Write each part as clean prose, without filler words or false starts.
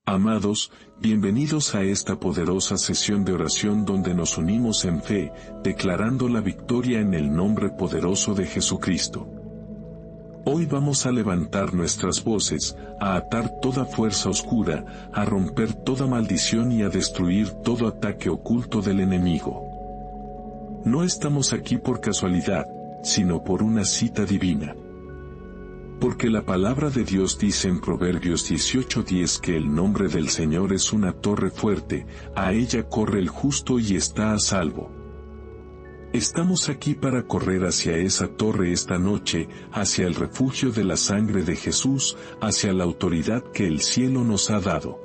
Amados, bienvenidos a esta poderosa sesión de oración donde nos unimos en fe, declarando la victoria en el nombre poderoso de Jesucristo. Hoy vamos a levantar nuestras voces, a atar toda fuerza oscura, a romper toda maldición y a destruir todo ataque oculto del enemigo. No estamos aquí por casualidad, sino por una cita divina. Porque la palabra de Dios dice en Proverbios 18:10 que el nombre del Señor es una torre fuerte, a ella corre el justo y está a salvo. Estamos aquí para correr hacia esa torre esta noche, hacia el refugio de la sangre de Jesús, hacia la autoridad que el cielo nos ha dado.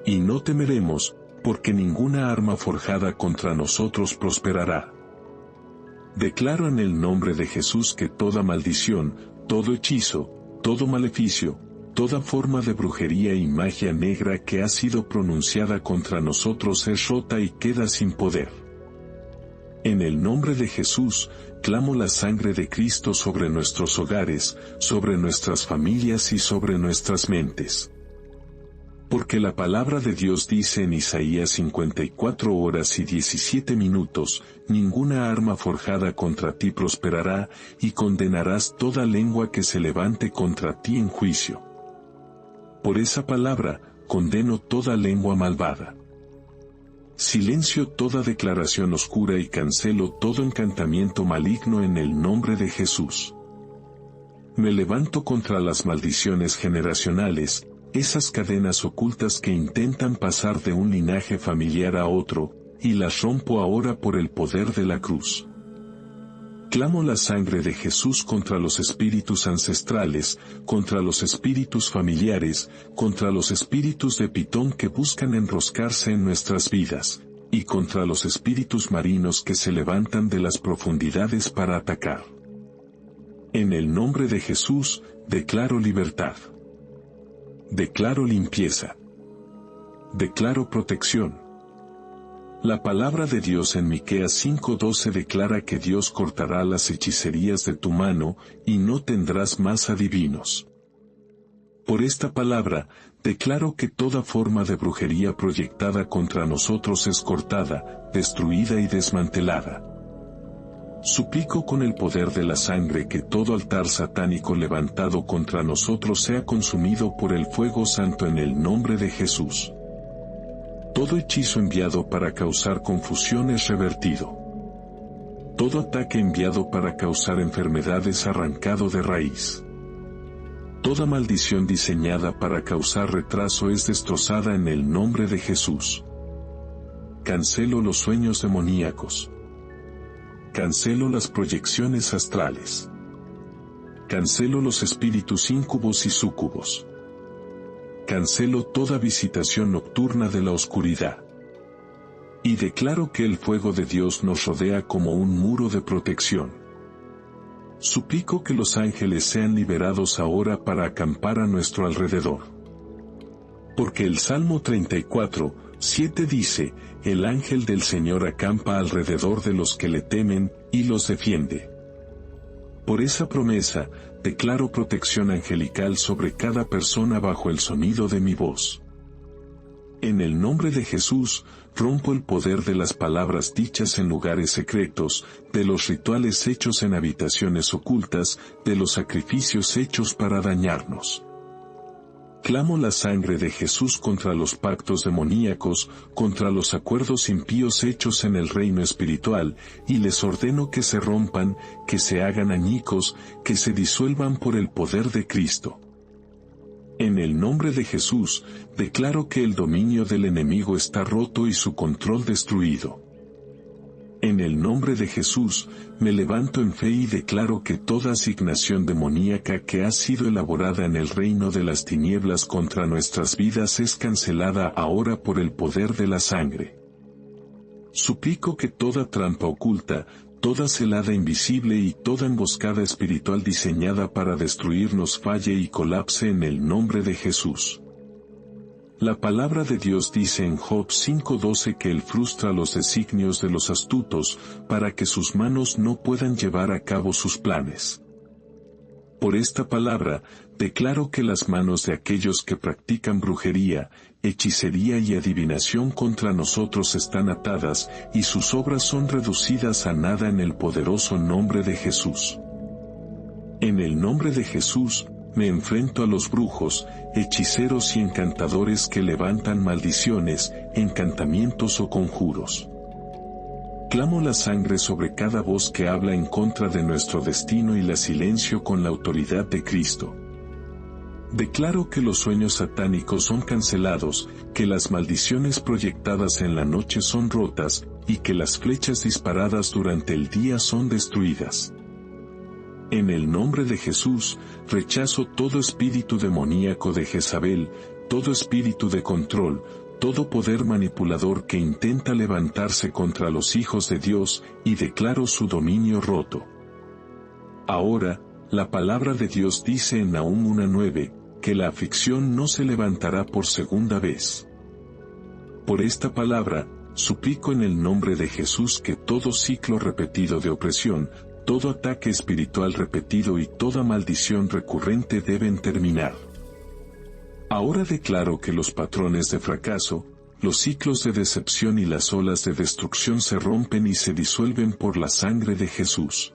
Y no temeremos, porque ninguna arma forjada contra nosotros prosperará. Declaro en el nombre de Jesús que toda maldición, todo hechizo, todo maleficio, toda forma de brujería y magia negra que ha sido pronunciada contra nosotros es rota y queda sin poder. En el nombre de Jesús, clamo la sangre de Cristo sobre nuestros hogares, sobre nuestras familias y sobre nuestras mentes. Porque la palabra de Dios dice en Isaías 54 horas y 17 minutos, ninguna arma forjada contra ti prosperará, y condenarás toda lengua que se levante contra ti en juicio. Por esa palabra, condeno toda lengua malvada. Silencio toda declaración oscura y cancelo todo encantamiento maligno en el nombre de Jesús. Me levanto contra las maldiciones generacionales, esas cadenas ocultas que intentan pasar de un linaje familiar a otro, y las rompo ahora por el poder de la cruz. Clamo la sangre de Jesús contra los espíritus ancestrales, contra los espíritus familiares, contra los espíritus de Pitón que buscan enroscarse en nuestras vidas, y contra los espíritus marinos que se levantan de las profundidades para atacar. En el nombre de Jesús, declaro libertad. Declaro limpieza. Declaro protección. La palabra de Dios en Miqueas 5:12 declara que Dios cortará las hechicerías de tu mano, y no tendrás más adivinos. Por esta palabra, declaro que toda forma de brujería proyectada contra nosotros es cortada, destruida y desmantelada. Suplico con el poder de la sangre que todo altar satánico levantado contra nosotros sea consumido por el fuego santo en el nombre de Jesús. Todo hechizo enviado para causar confusión es revertido. Todo ataque enviado para causar enfermedad es arrancado de raíz. Toda maldición diseñada para causar retraso es destrozada en el nombre de Jesús. Cancelo los sueños demoníacos. Cancelo las proyecciones astrales. Cancelo los espíritus íncubos y súcubos. Cancelo toda visitación nocturna de la oscuridad. Y declaro que el fuego de Dios nos rodea como un muro de protección. Suplico que los ángeles sean liberados ahora para acampar a nuestro alrededor. Porque el Salmo 34:7 dice, el ángel del Señor acampa alrededor de los que le temen, y los defiende. Por esa promesa, declaro protección angelical sobre cada persona bajo el sonido de mi voz. En el nombre de Jesús, rompo el poder de las palabras dichas en lugares secretos, de los rituales hechos en habitaciones ocultas, de los sacrificios hechos para dañarnos. Clamo la sangre de Jesús contra los pactos demoníacos, contra los acuerdos impíos hechos en el reino espiritual, y les ordeno que se rompan, que se hagan añicos, que se disuelvan por el poder de Cristo. En el nombre de Jesús, declaro que el dominio del enemigo está roto y su control destruido. En el nombre de Jesús, me levanto en fe y declaro que toda asignación demoníaca que ha sido elaborada en el reino de las tinieblas contra nuestras vidas es cancelada ahora por el poder de la sangre. Suplico que toda trampa oculta, toda celada invisible y toda emboscada espiritual diseñada para destruirnos falle y colapse en el nombre de Jesús. La palabra de Dios dice en Job 5:12 que Él frustra los designios de los astutos, para que sus manos no puedan llevar a cabo sus planes. Por esta palabra, declaro que las manos de aquellos que practican brujería, hechicería y adivinación contra nosotros están atadas, y sus obras son reducidas a nada en el poderoso nombre de Jesús. En el nombre de Jesús, me enfrento a los brujos, hechiceros y encantadores que levantan maldiciones, encantamientos o conjuros. Clamo la sangre sobre cada voz que habla en contra de nuestro destino y la silencio con la autoridad de Cristo. Declaro que los sueños satánicos son cancelados, que las maldiciones proyectadas en la noche son rotas, y que las flechas disparadas durante el día son destruidas. En el nombre de Jesús, rechazo todo espíritu demoníaco de Jezabel, todo espíritu de control, todo poder manipulador que intenta levantarse contra los hijos de Dios, y declaro su dominio roto. Ahora, la palabra de Dios dice en Nahum 1:9, que la aflicción no se levantará por segunda vez. Por esta palabra, suplico en el nombre de Jesús que todo ciclo repetido de opresión, todo ataque espiritual repetido y toda maldición recurrente deben terminar. Ahora declaro que los patrones de fracaso, los ciclos de decepción y las olas de destrucción se rompen y se disuelven por la sangre de Jesús.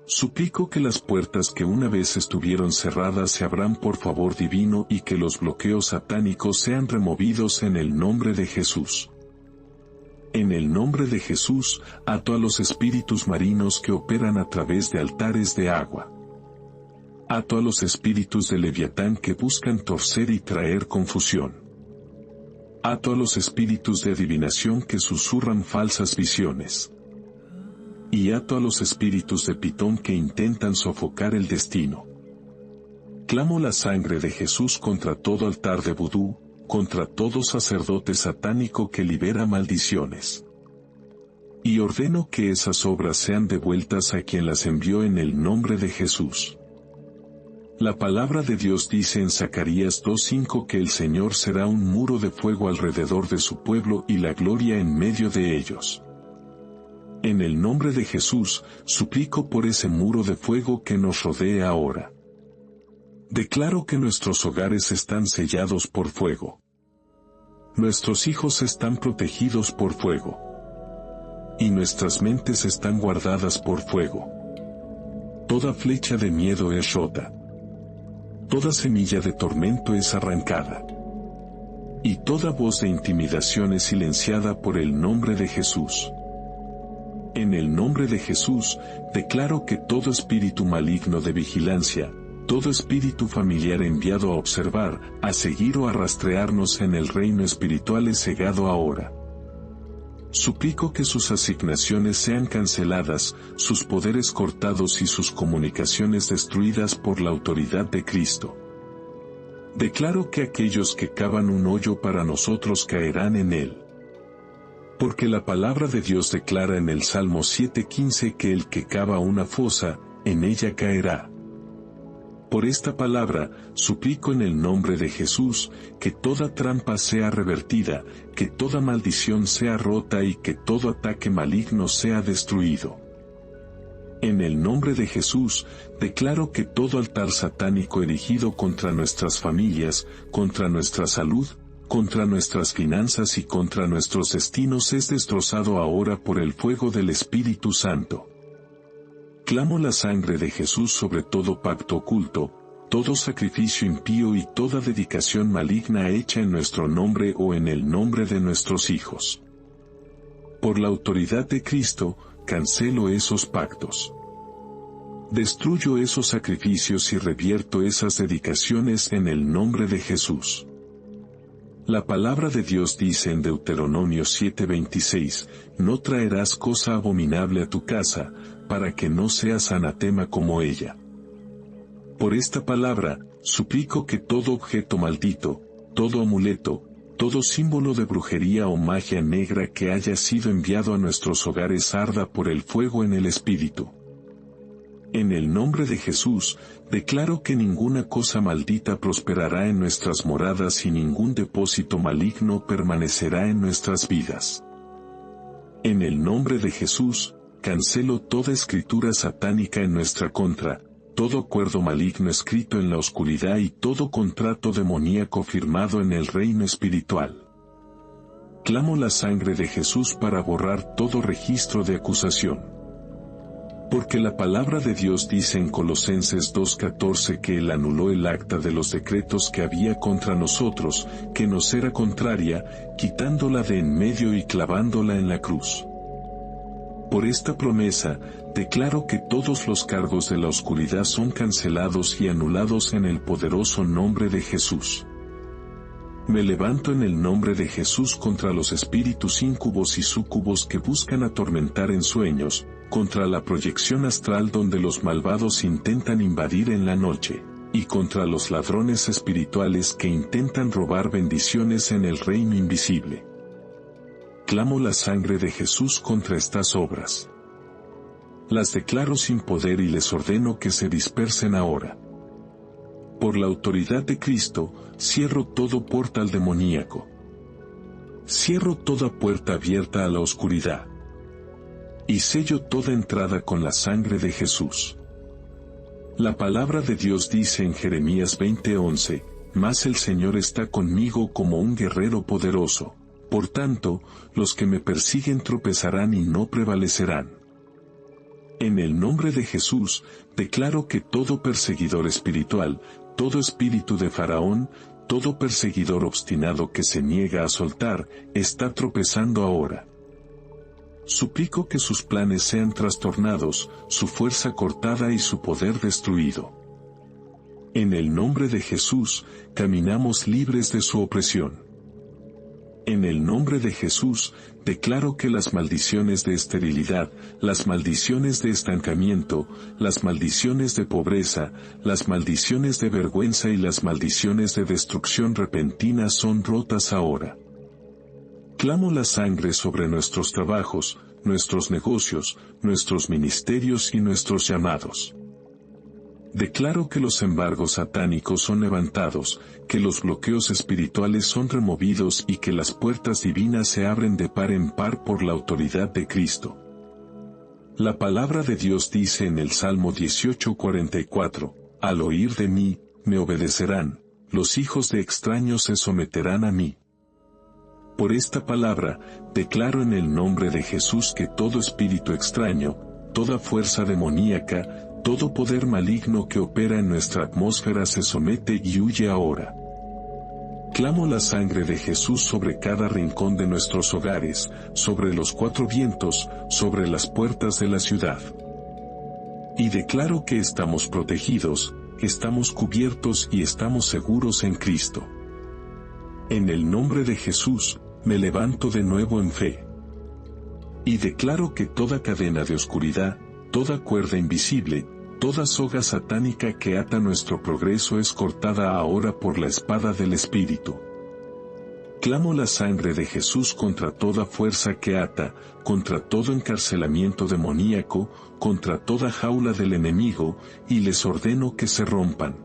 Suplico que las puertas que una vez estuvieron cerradas se abran por favor divino y que los bloqueos satánicos sean removidos en el nombre de Jesús. En el nombre de Jesús, ato a los espíritus marinos que operan a través de altares de agua. Ato a los espíritus de Leviatán que buscan torcer y traer confusión. Ato a los espíritus de adivinación que susurran falsas visiones. Y ato a los espíritus de Pitón que intentan sofocar el destino. Clamo la sangre de Jesús contra todo altar de vudú, contra todo sacerdote satánico que libera maldiciones. Y ordeno que esas obras sean devueltas a quien las envió en el nombre de Jesús. La palabra de Dios dice en Zacarías 2:5 que el Señor será un muro de fuego alrededor de su pueblo y la gloria en medio de ellos. En el nombre de Jesús, suplico por ese muro de fuego que nos rodee ahora. Declaro que nuestros hogares están sellados por fuego. Nuestros hijos están protegidos por fuego. Y nuestras mentes están guardadas por fuego. Toda flecha de miedo es rota. Toda semilla de tormento es arrancada. Y toda voz de intimidación es silenciada por el nombre de Jesús. En el nombre de Jesús, declaro que todo espíritu maligno de vigilancia, todo espíritu familiar enviado a observar, a seguir o a rastrearnos en el reino espiritual es cegado ahora. Suplico que sus asignaciones sean canceladas, sus poderes cortados y sus comunicaciones destruidas por la autoridad de Cristo. Declaro que aquellos que cavan un hoyo para nosotros caerán en él. Porque la palabra de Dios declara en el Salmo 7:15 que el que cava una fosa, en ella caerá. Por esta palabra, suplico en el nombre de Jesús, que toda trampa sea revertida, que toda maldición sea rota y que todo ataque maligno sea destruido. En el nombre de Jesús, declaro que todo altar satánico erigido contra nuestras familias, contra nuestra salud, contra nuestras finanzas y contra nuestros destinos es destrozado ahora por el fuego del Espíritu Santo. Clamo la sangre de Jesús sobre todo pacto oculto, todo sacrificio impío y toda dedicación maligna hecha en nuestro nombre o en el nombre de nuestros hijos. Por la autoridad de Cristo, cancelo esos pactos. Destruyo esos sacrificios y revierto esas dedicaciones en el nombre de Jesús. La palabra de Dios dice en Deuteronomio 7:26, no traerás cosa abominable a tu casa, para que no seas anatema como ella. Por esta palabra, suplico que todo objeto maldito, todo amuleto, todo símbolo de brujería o magia negra que haya sido enviado a nuestros hogares arda por el fuego en el Espíritu. En el nombre de Jesús, declaro que ninguna cosa maldita prosperará en nuestras moradas y ningún depósito maligno permanecerá en nuestras vidas. En el nombre de Jesús, cancelo toda escritura satánica en nuestra contra, todo acuerdo maligno escrito en la oscuridad y todo contrato demoníaco firmado en el reino espiritual. Clamo la sangre de Jesús para borrar todo registro de acusación. Porque la palabra de Dios dice en Colosenses 2:14 que Él anuló el acta de los decretos que había contra nosotros, que nos era contraria, quitándola de en medio y clavándola en la cruz. Por esta promesa, declaro que todos los cargos de la oscuridad son cancelados y anulados en el poderoso nombre de Jesús. Me levanto en el nombre de Jesús contra los espíritus íncubos y súcubos que buscan atormentar en sueños, contra la proyección astral donde los malvados intentan invadir en la noche, y contra los ladrones espirituales que intentan robar bendiciones en el reino invisible. Clamo la sangre de Jesús contra estas obras. Las declaro sin poder y les ordeno que se dispersen ahora. Por la autoridad de Cristo, cierro todo portal demoníaco. Cierro toda puerta abierta a la oscuridad. Y sello toda entrada con la sangre de Jesús. La palabra de Dios dice en Jeremías 20:11, «Mas el Señor está conmigo como un guerrero poderoso. Por tanto, los que me persiguen tropezarán y no prevalecerán». En el nombre de Jesús, declaro que todo perseguidor espiritual, todo espíritu de Faraón, todo perseguidor obstinado que se niega a soltar, está tropezando ahora. Suplico que sus planes sean trastornados, su fuerza cortada y su poder destruido. En el nombre de Jesús, caminamos libres de su opresión. En el nombre de Jesús, declaro que las maldiciones de esterilidad, las maldiciones de estancamiento, las maldiciones de pobreza, las maldiciones de vergüenza y las maldiciones de destrucción repentina son rotas ahora. Clamo la sangre sobre nuestros trabajos, nuestros negocios, nuestros ministerios y nuestros llamados. Declaro que los embargos satánicos son levantados, que los bloqueos espirituales son removidos y que las puertas divinas se abren de par en par por la autoridad de Cristo. La palabra de Dios dice en el Salmo 18:44, «Al oír de mí, me obedecerán, los hijos de extraños se someterán a mí». Por esta palabra, declaro en el nombre de Jesús que todo espíritu extraño, toda fuerza demoníaca, todo poder maligno que opera en nuestra atmósfera se somete y huye ahora. Clamo la sangre de Jesús sobre cada rincón de nuestros hogares, sobre los cuatro vientos, sobre las puertas de la ciudad. Y declaro que estamos protegidos, estamos cubiertos y estamos seguros en Cristo. En el nombre de Jesús, me levanto de nuevo en fe. Y declaro que toda cadena de oscuridad, toda cuerda invisible, toda soga satánica que ata nuestro progreso es cortada ahora por la espada del Espíritu. Clamo la sangre de Jesús contra toda fuerza que ata, contra todo encarcelamiento demoníaco, contra toda jaula del enemigo, y les ordeno que se rompan.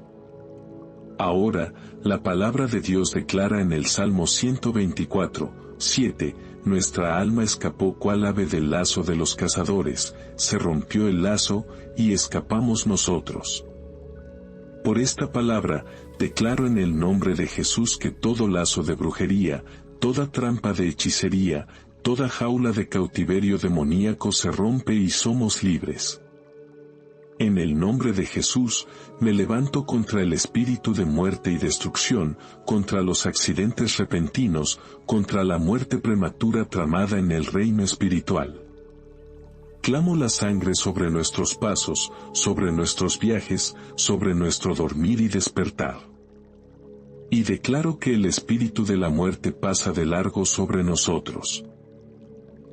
Ahora, la palabra de Dios declara en el Salmo 124:7, nuestra alma escapó cual ave del lazo de los cazadores, se rompió el lazo, y escapamos nosotros. Por esta palabra, declaro en el nombre de Jesús que todo lazo de brujería, toda trampa de hechicería, toda jaula de cautiverio demoníaco se rompe y somos libres. En el nombre de Jesús, me levanto contra el espíritu de muerte y destrucción, contra los accidentes repentinos, contra la muerte prematura tramada en el reino espiritual. Clamo la sangre sobre nuestros pasos, sobre nuestros viajes, sobre nuestro dormir y despertar. Y declaro que el espíritu de la muerte pasa de largo sobre nosotros.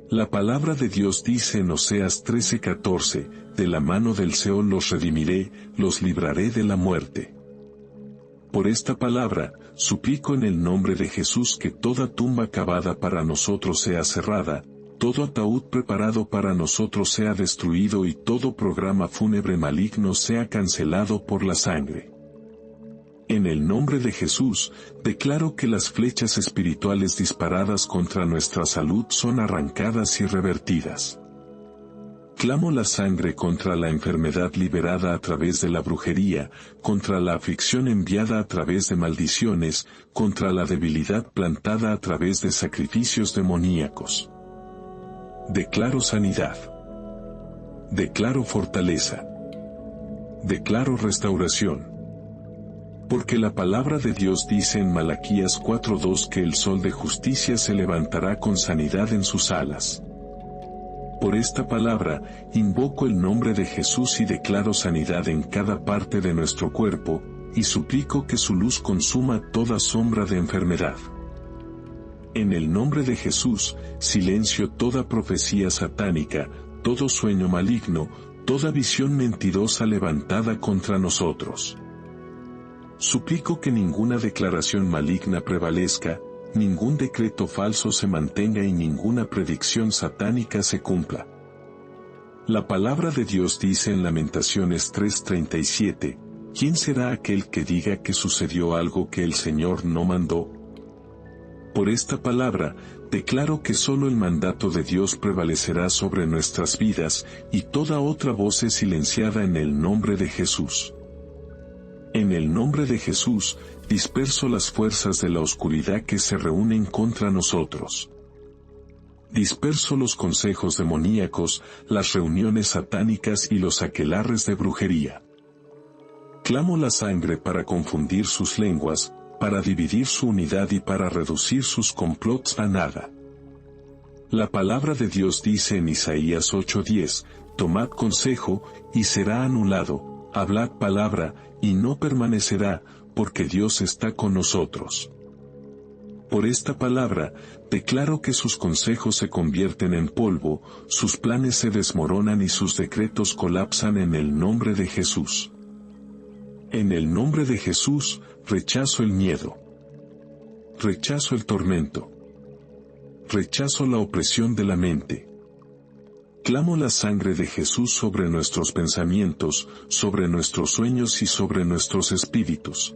La palabra de Dios dice en Oseas 13:14, de la mano del Seol los redimiré, los libraré de la muerte. Por esta palabra, suplico en el nombre de Jesús que toda tumba cavada para nosotros sea cerrada, todo ataúd preparado para nosotros sea destruido y todo programa fúnebre maligno sea cancelado por la sangre. En el nombre de Jesús, declaro que las flechas espirituales disparadas contra nuestra salud son arrancadas y revertidas. Clamo la sangre contra la enfermedad liberada a través de la brujería, contra la aflicción enviada a través de maldiciones, contra la debilidad plantada a través de sacrificios demoníacos. Declaro sanidad. Declaro fortaleza. Declaro restauración. Porque la palabra de Dios dice en Malaquías 4:2 que el sol de justicia se levantará con sanidad en sus alas. Por esta palabra, invoco el nombre de Jesús y declaro sanidad en cada parte de nuestro cuerpo, y suplico que su luz consuma toda sombra de enfermedad. En el nombre de Jesús, silencio toda profecía satánica, todo sueño maligno, toda visión mentirosa levantada contra nosotros. Suplico que ninguna declaración maligna prevalezca, ningún decreto falso se mantenga y ninguna predicción satánica se cumpla. La palabra de Dios dice en Lamentaciones 3:37, ¿quién será aquel que diga que sucedió algo que el Señor no mandó? Por esta palabra, declaro que solo el mandato de Dios prevalecerá sobre nuestras vidas, y toda otra voz es silenciada en el nombre de Jesús. En el nombre de Jesús, disperso las fuerzas de la oscuridad que se reúnen contra nosotros. Disperso los consejos demoníacos, las reuniones satánicas y los aquelarres de brujería. Clamo la sangre para confundir sus lenguas, para dividir su unidad y para reducir sus complots a nada. La palabra de Dios dice en Isaías 8:10, tomad consejo, y será anulado, hablad palabra, y no permanecerá, porque Dios está con nosotros. Por esta palabra, declaro que sus consejos se convierten en polvo, sus planes se desmoronan y sus decretos colapsan en el nombre de Jesús. En el nombre de Jesús, rechazo el miedo. Rechazo el tormento. Rechazo la opresión de la mente. Clamo la sangre de Jesús sobre nuestros pensamientos, sobre nuestros sueños y sobre nuestros espíritus.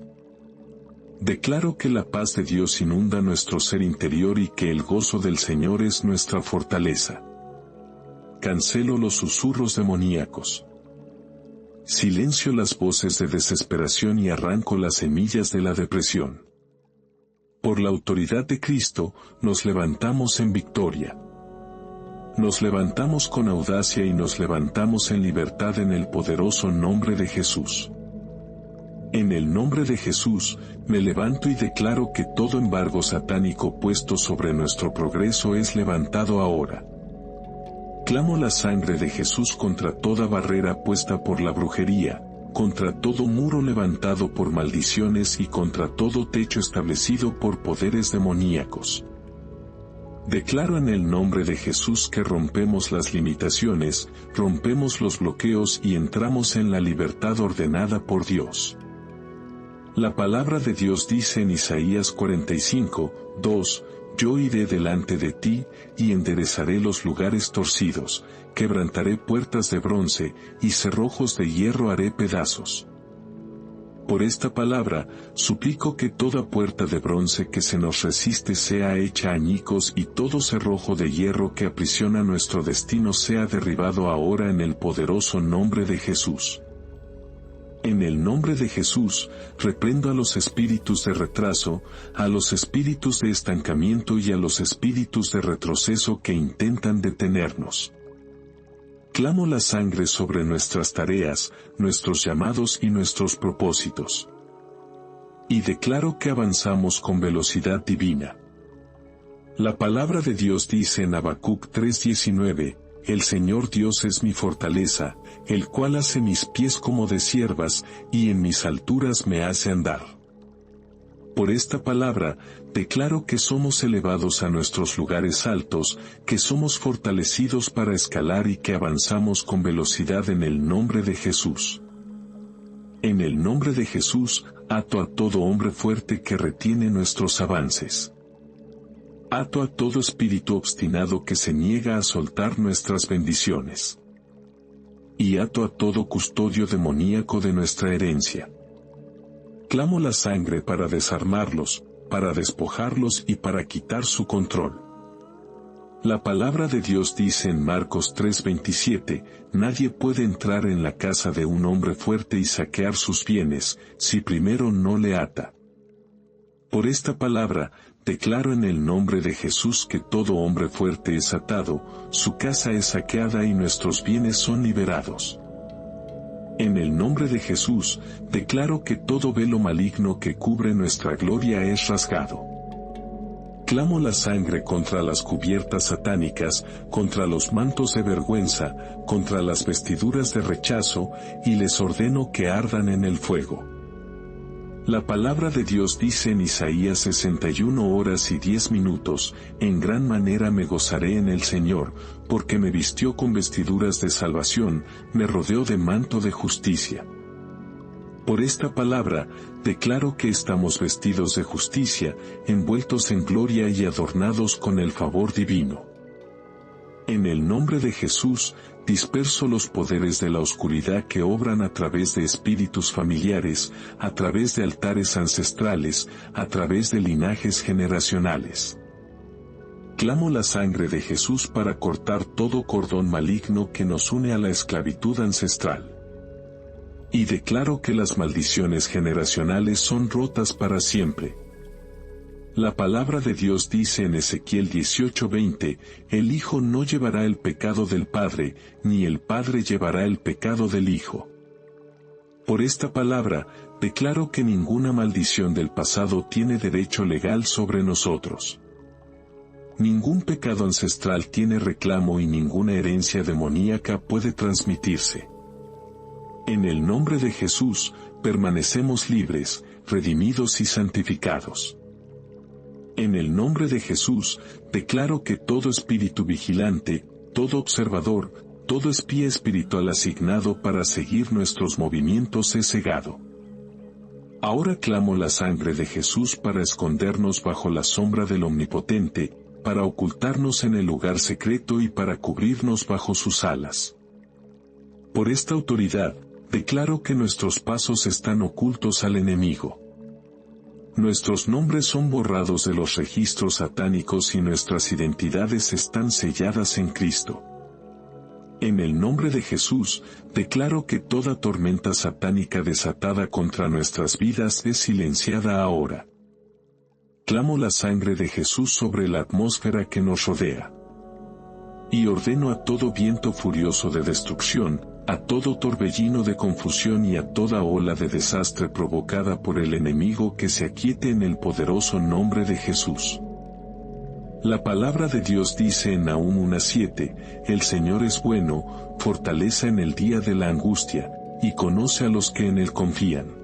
Declaro que la paz de Dios inunda nuestro ser interior y que el gozo del Señor es nuestra fortaleza. Cancelo los susurros demoníacos. Silencio las voces de desesperación y arranco las semillas de la depresión. Por la autoridad de Cristo, nos levantamos en victoria. Nos levantamos con audacia y nos levantamos en libertad en el poderoso nombre de Jesús. En el nombre de Jesús, me levanto y declaro que todo embargo satánico puesto sobre nuestro progreso es levantado ahora. Clamo la sangre de Jesús contra toda barrera puesta por la brujería, contra todo muro levantado por maldiciones y contra todo techo establecido por poderes demoníacos. Declaro en el nombre de Jesús que rompemos las limitaciones, rompemos los bloqueos y entramos en la libertad ordenada por Dios. La palabra de Dios dice en Isaías 45:2, yo iré delante de ti, y enderezaré los lugares torcidos, quebrantaré puertas de bronce, y cerrojos de hierro haré pedazos. Por esta palabra, suplico que toda puerta de bronce que se nos resiste sea hecha añicos y todo cerrojo de hierro que aprisiona nuestro destino sea derribado ahora en el poderoso nombre de Jesús. En el nombre de Jesús, reprendo a los espíritus de retraso, a los espíritus de estancamiento y a los espíritus de retroceso que intentan detenernos. Clamo la sangre sobre nuestras tareas, nuestros llamados y nuestros propósitos. Y declaro que avanzamos con velocidad divina. La palabra de Dios dice en Habacuc 3:19, el Señor Dios es mi fortaleza, el cual hace mis pies como de ciervas, y en mis alturas me hace andar. Por esta palabra, declaro que somos elevados a nuestros lugares altos, que somos fortalecidos para escalar y que avanzamos con velocidad en el nombre de Jesús. En el nombre de Jesús, ato a todo hombre fuerte que retiene nuestros avances. Ato a todo espíritu obstinado que se niega a soltar nuestras bendiciones. Y ato a todo custodio demoníaco de nuestra herencia. Clamo la sangre para desarmarlos, para despojarlos y para quitar su control. La palabra de Dios dice en Marcos 3:27, nadie puede entrar en la casa de un hombre fuerte y saquear sus bienes, si primero no le ata. Por esta palabra, declaro en el nombre de Jesús que todo hombre fuerte es atado, su casa es saqueada y nuestros bienes son liberados. En el nombre de Jesús, declaro que todo velo maligno que cubre nuestra gloria es rasgado. Clamo la sangre contra las cubiertas satánicas, contra los mantos de vergüenza, contra las vestiduras de rechazo, y les ordeno que ardan en el fuego. La palabra de Dios dice en Isaías 61 horas y 10 minutos, en gran manera me gozaré en el Señor, porque me vistió con vestiduras de salvación, me rodeó de manto de justicia. Por esta palabra, declaro que estamos vestidos de justicia, envueltos en gloria y adornados con el favor divino. En el nombre de Jesús, disperso los poderes de la oscuridad que obran a través de espíritus familiares, a través de altares ancestrales, a través de linajes generacionales. Clamo la sangre de Jesús para cortar todo cordón maligno que nos une a la esclavitud ancestral. Y declaro que las maldiciones generacionales son rotas para siempre. La palabra de Dios dice en Ezequiel 18:20, el Hijo no llevará el pecado del Padre, ni el Padre llevará el pecado del Hijo. Por esta palabra, declaro que ninguna maldición del pasado tiene derecho legal sobre nosotros. Ningún pecado ancestral tiene reclamo y ninguna herencia demoníaca puede transmitirse. En el nombre de Jesús, permanecemos libres, redimidos y santificados. En el nombre de Jesús, declaro que todo espíritu vigilante, todo observador, todo espía espiritual asignado para seguir nuestros movimientos es cegado. Ahora clamo la sangre de Jesús para escondernos bajo la sombra del Omnipotente, para ocultarnos en el lugar secreto y para cubrirnos bajo sus alas. Por esta autoridad, declaro que nuestros pasos están ocultos al enemigo. Nuestros nombres son borrados de los registros satánicos y nuestras identidades están selladas en Cristo. En el nombre de Jesús, declaro que toda tormenta satánica desatada contra nuestras vidas es silenciada ahora. Clamo la sangre de Jesús sobre la atmósfera que nos rodea. Y ordeno a todo viento furioso de destrucción, a todo torbellino de confusión y a toda ola de desastre provocada por el enemigo que se aquiete en el poderoso nombre de Jesús. La palabra de Dios dice en Nahum 1:7, el Señor es bueno, fortaleza en el día de la angustia, y conoce a los que en Él confían.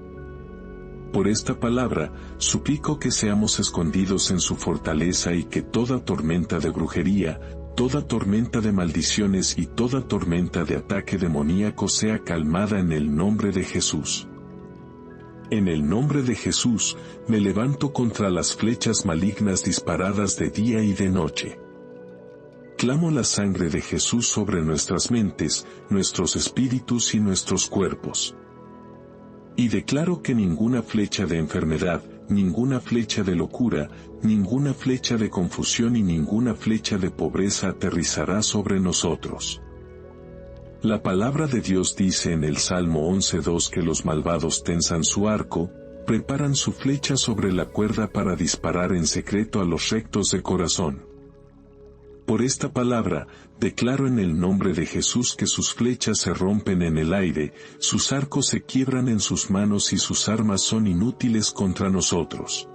Por esta palabra, suplico que seamos escondidos en su fortaleza y que toda tormenta de brujería, toda tormenta de maldiciones y toda tormenta de ataque demoníaco sea calmada en el nombre de Jesús. En el nombre de Jesús, me levanto contra las flechas malignas disparadas de día y de noche. Clamo la sangre de Jesús sobre nuestras mentes, nuestros espíritus y nuestros cuerpos. Y declaro que ninguna flecha de enfermedad, ninguna flecha de locura, ninguna flecha de confusión y ninguna flecha de pobreza aterrizará sobre nosotros. La palabra de Dios dice en el Salmo 11:2 que los malvados tensan su arco, preparan su flecha sobre la cuerda para disparar en secreto a los rectos de corazón. Por esta palabra, declaro en el nombre de Jesús que sus flechas se rompen en el aire, sus arcos se quiebran en sus manos y sus armas son inútiles contra nosotros.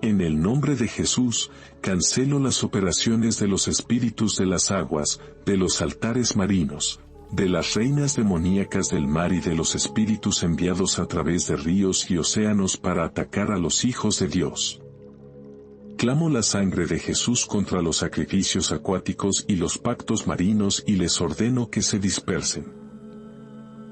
En el nombre de Jesús, cancelo las operaciones de los espíritus de las aguas, de los altares marinos, de las reinas demoníacas del mar y de los espíritus enviados a través de ríos y océanos para atacar a los hijos de Dios. Clamo la sangre de Jesús contra los sacrificios acuáticos y los pactos marinos y les ordeno que se dispersen.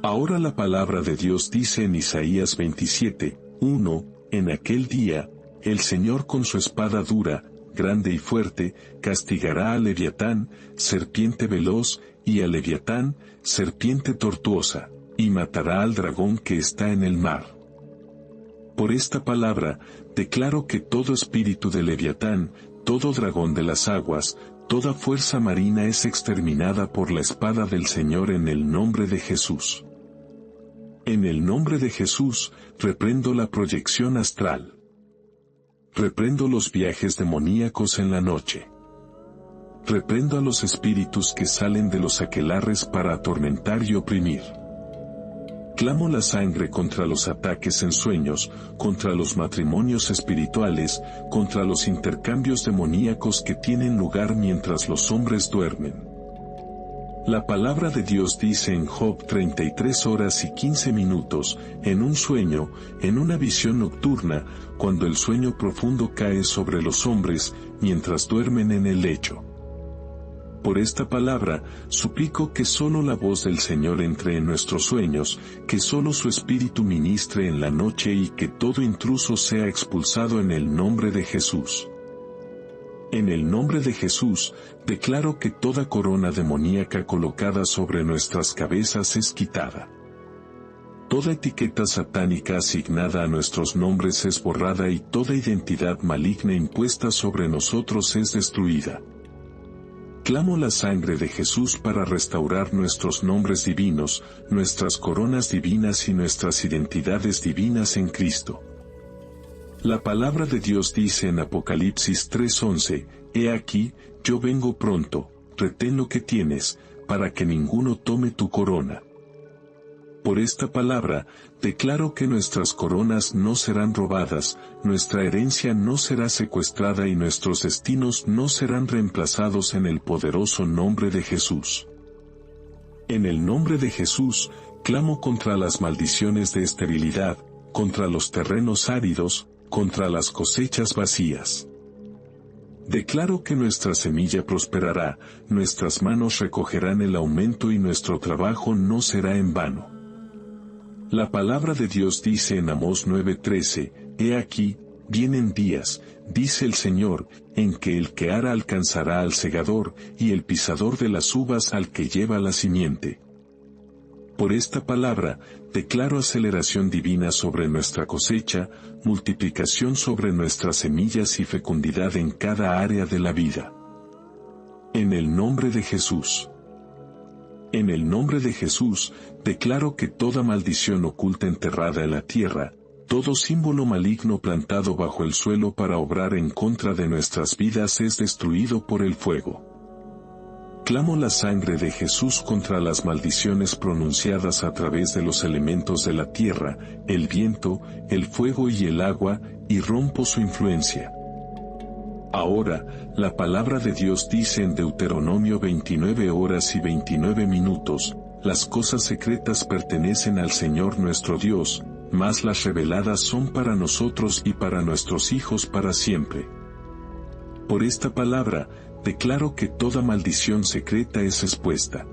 Ahora la palabra de Dios dice en Isaías 27:1, en aquel día, el Señor con su espada dura, grande y fuerte, castigará a Leviatán, serpiente veloz, y a Leviatán, serpiente tortuosa, y matará al dragón que está en el mar. Por esta palabra, declaro que todo espíritu de Leviatán, todo dragón de las aguas, Toda fuerza marina es exterminada por la espada del Señor en el nombre de Jesús. En el nombre de Jesús, reprendo la proyección astral. Reprendo los viajes demoníacos en la noche. Reprendo a los espíritus que salen de los aquelarres para atormentar y oprimir. Clamo la sangre contra los ataques en sueños, contra los matrimonios espirituales, contra los intercambios demoníacos que tienen lugar mientras los hombres duermen. La palabra de Dios dice en Job 33 horas y 15 minutos, en un sueño, en una visión nocturna, cuando el sueño profundo cae sobre los hombres, mientras duermen en el lecho. Por esta palabra, suplico que solo la voz del Señor entre en nuestros sueños, que solo su Espíritu ministre en la noche y que todo intruso sea expulsado en el nombre de Jesús. En el nombre de Jesús, declaro que toda corona demoníaca colocada sobre nuestras cabezas es quitada. Toda etiqueta satánica asignada a nuestros nombres es borrada y toda identidad maligna impuesta sobre nosotros es destruida. Clamo la sangre de Jesús para restaurar nuestros nombres divinos, nuestras coronas divinas y nuestras identidades divinas en Cristo. La palabra de Dios dice en Apocalipsis 3:11, He aquí, yo vengo pronto, retén lo que tienes, para que ninguno tome tu corona. Por esta palabra, declaro que nuestras coronas no serán robadas, nuestra herencia no será secuestrada y nuestros destinos no serán reemplazados en el poderoso nombre de Jesús. En el nombre de Jesús, clamo contra las maldiciones de esterilidad, contra los terrenos áridos, contra las cosechas vacías. Declaro que nuestra semilla prosperará, nuestras manos recogerán el aumento y nuestro trabajo no será en vano. La palabra de Dios dice en Amós 9:13, He aquí, vienen días, dice el Señor, en que el que ara alcanzará al segador, y el pisador de las uvas al que lleva la simiente. Por esta palabra, declaro aceleración divina sobre nuestra cosecha, multiplicación sobre nuestras semillas y fecundidad en cada área de la vida. En el nombre de Jesús. En el nombre de Jesús, declaro que toda maldición oculta enterrada en la tierra, todo símbolo maligno plantado bajo el suelo para obrar en contra de nuestras vidas es destruido por el fuego. Clamo la sangre de Jesús contra las maldiciones pronunciadas a través de los elementos de la tierra, el viento, el fuego y el agua, y rompo su influencia. Ahora, la palabra de Dios dice en Deuteronomio 29 horas y 29 minutos, las cosas secretas pertenecen al Señor nuestro Dios, mas las reveladas son para nosotros y para nuestros hijos para siempre. Por esta palabra, declaro que toda maldición secreta es expuesta.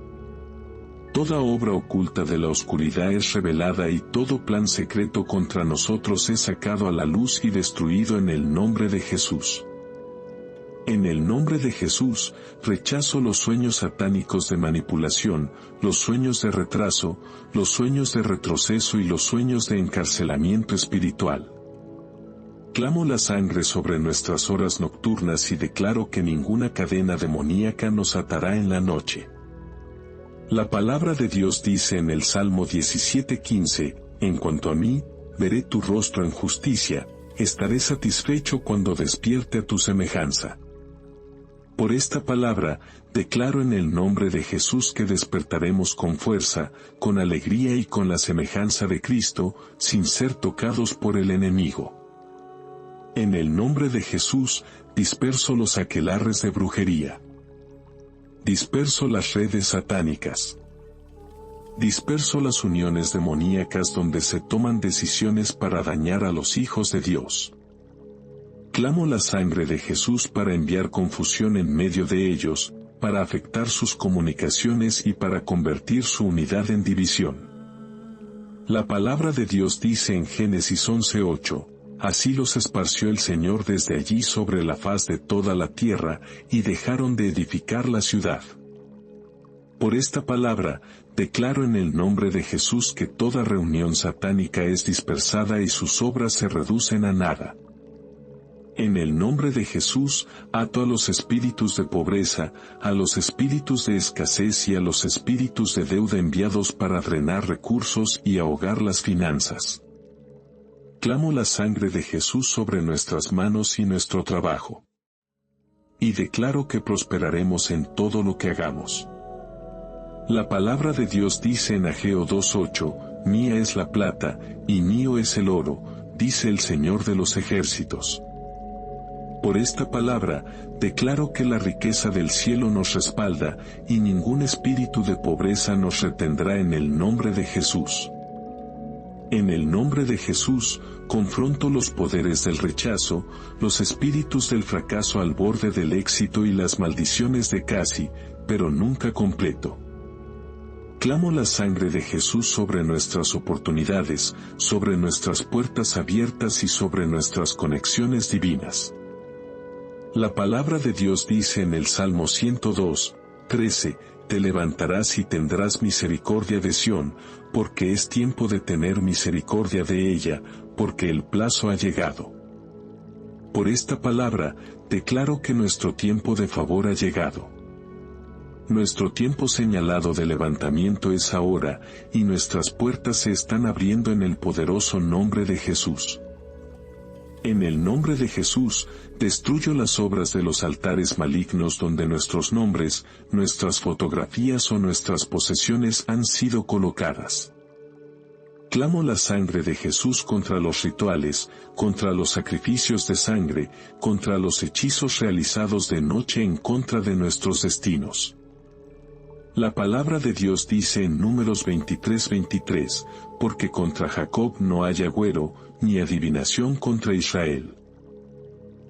Toda obra oculta de la oscuridad es revelada y todo plan secreto contra nosotros es sacado a la luz y destruido en el nombre de Jesús. En el nombre de Jesús, rechazo los sueños satánicos de manipulación, los sueños de retraso, los sueños de retroceso y los sueños de encarcelamiento espiritual. Clamo la sangre sobre nuestras horas nocturnas y declaro que ninguna cadena demoníaca nos atará en la noche. La palabra de Dios dice en el Salmo 17:15, En cuanto a mí, veré tu rostro en justicia, estaré satisfecho cuando despierte a tu semejanza. Por esta palabra, declaro en el nombre de Jesús que despertaremos con fuerza, con alegría y con la semejanza de Cristo, sin ser tocados por el enemigo. En el nombre de Jesús, disperso los aquelarres de brujería. Disperso las redes satánicas. Disperso las uniones demoníacas donde se toman decisiones para dañar a los hijos de Dios. Clamo la sangre de Jesús para enviar confusión en medio de ellos, para afectar sus comunicaciones y para convertir su unidad en división. La palabra de Dios dice en Génesis 11:8, Así los esparció el Señor desde allí sobre la faz de toda la tierra, y dejaron de edificar la ciudad. Por esta palabra, declaro en el nombre de Jesús que toda reunión satánica es dispersada y sus obras se reducen a nada. En el nombre de Jesús, ato a los espíritus de pobreza, a los espíritus de escasez y a los espíritus de deuda enviados para drenar recursos y ahogar las finanzas. Clamo la sangre de Jesús sobre nuestras manos y nuestro trabajo. Y declaro que prosperaremos en todo lo que hagamos. La palabra de Dios dice en Ageo 2:8, mía es la plata, y mío es el oro, dice el Señor de los ejércitos. Por esta palabra, declaro que la riqueza del cielo nos respalda, y ningún espíritu de pobreza nos retendrá en el nombre de Jesús. En el nombre de Jesús, confronto los poderes del rechazo, los espíritus del fracaso al borde del éxito y las maldiciones de casi, pero nunca completo. Clamo la sangre de Jesús sobre nuestras oportunidades, sobre nuestras puertas abiertas y sobre nuestras conexiones divinas. La palabra de Dios dice en el Salmo 102:13, te levantarás y tendrás misericordia de Sión, porque es tiempo de tener misericordia de ella, porque el plazo ha llegado. Por esta palabra, declaro que nuestro tiempo de favor ha llegado. Nuestro tiempo señalado de levantamiento es ahora, y nuestras puertas se están abriendo en el poderoso nombre de Jesús. En el nombre de Jesús, destruyo las obras de los altares malignos donde nuestros nombres, nuestras fotografías o nuestras posesiones han sido colocadas. Clamo la sangre de Jesús contra los rituales, contra los sacrificios de sangre, contra los hechizos realizados de noche en contra de nuestros destinos. La palabra de Dios dice en Números 23:23, porque contra Jacob no hay agüero, ni adivinación contra Israel.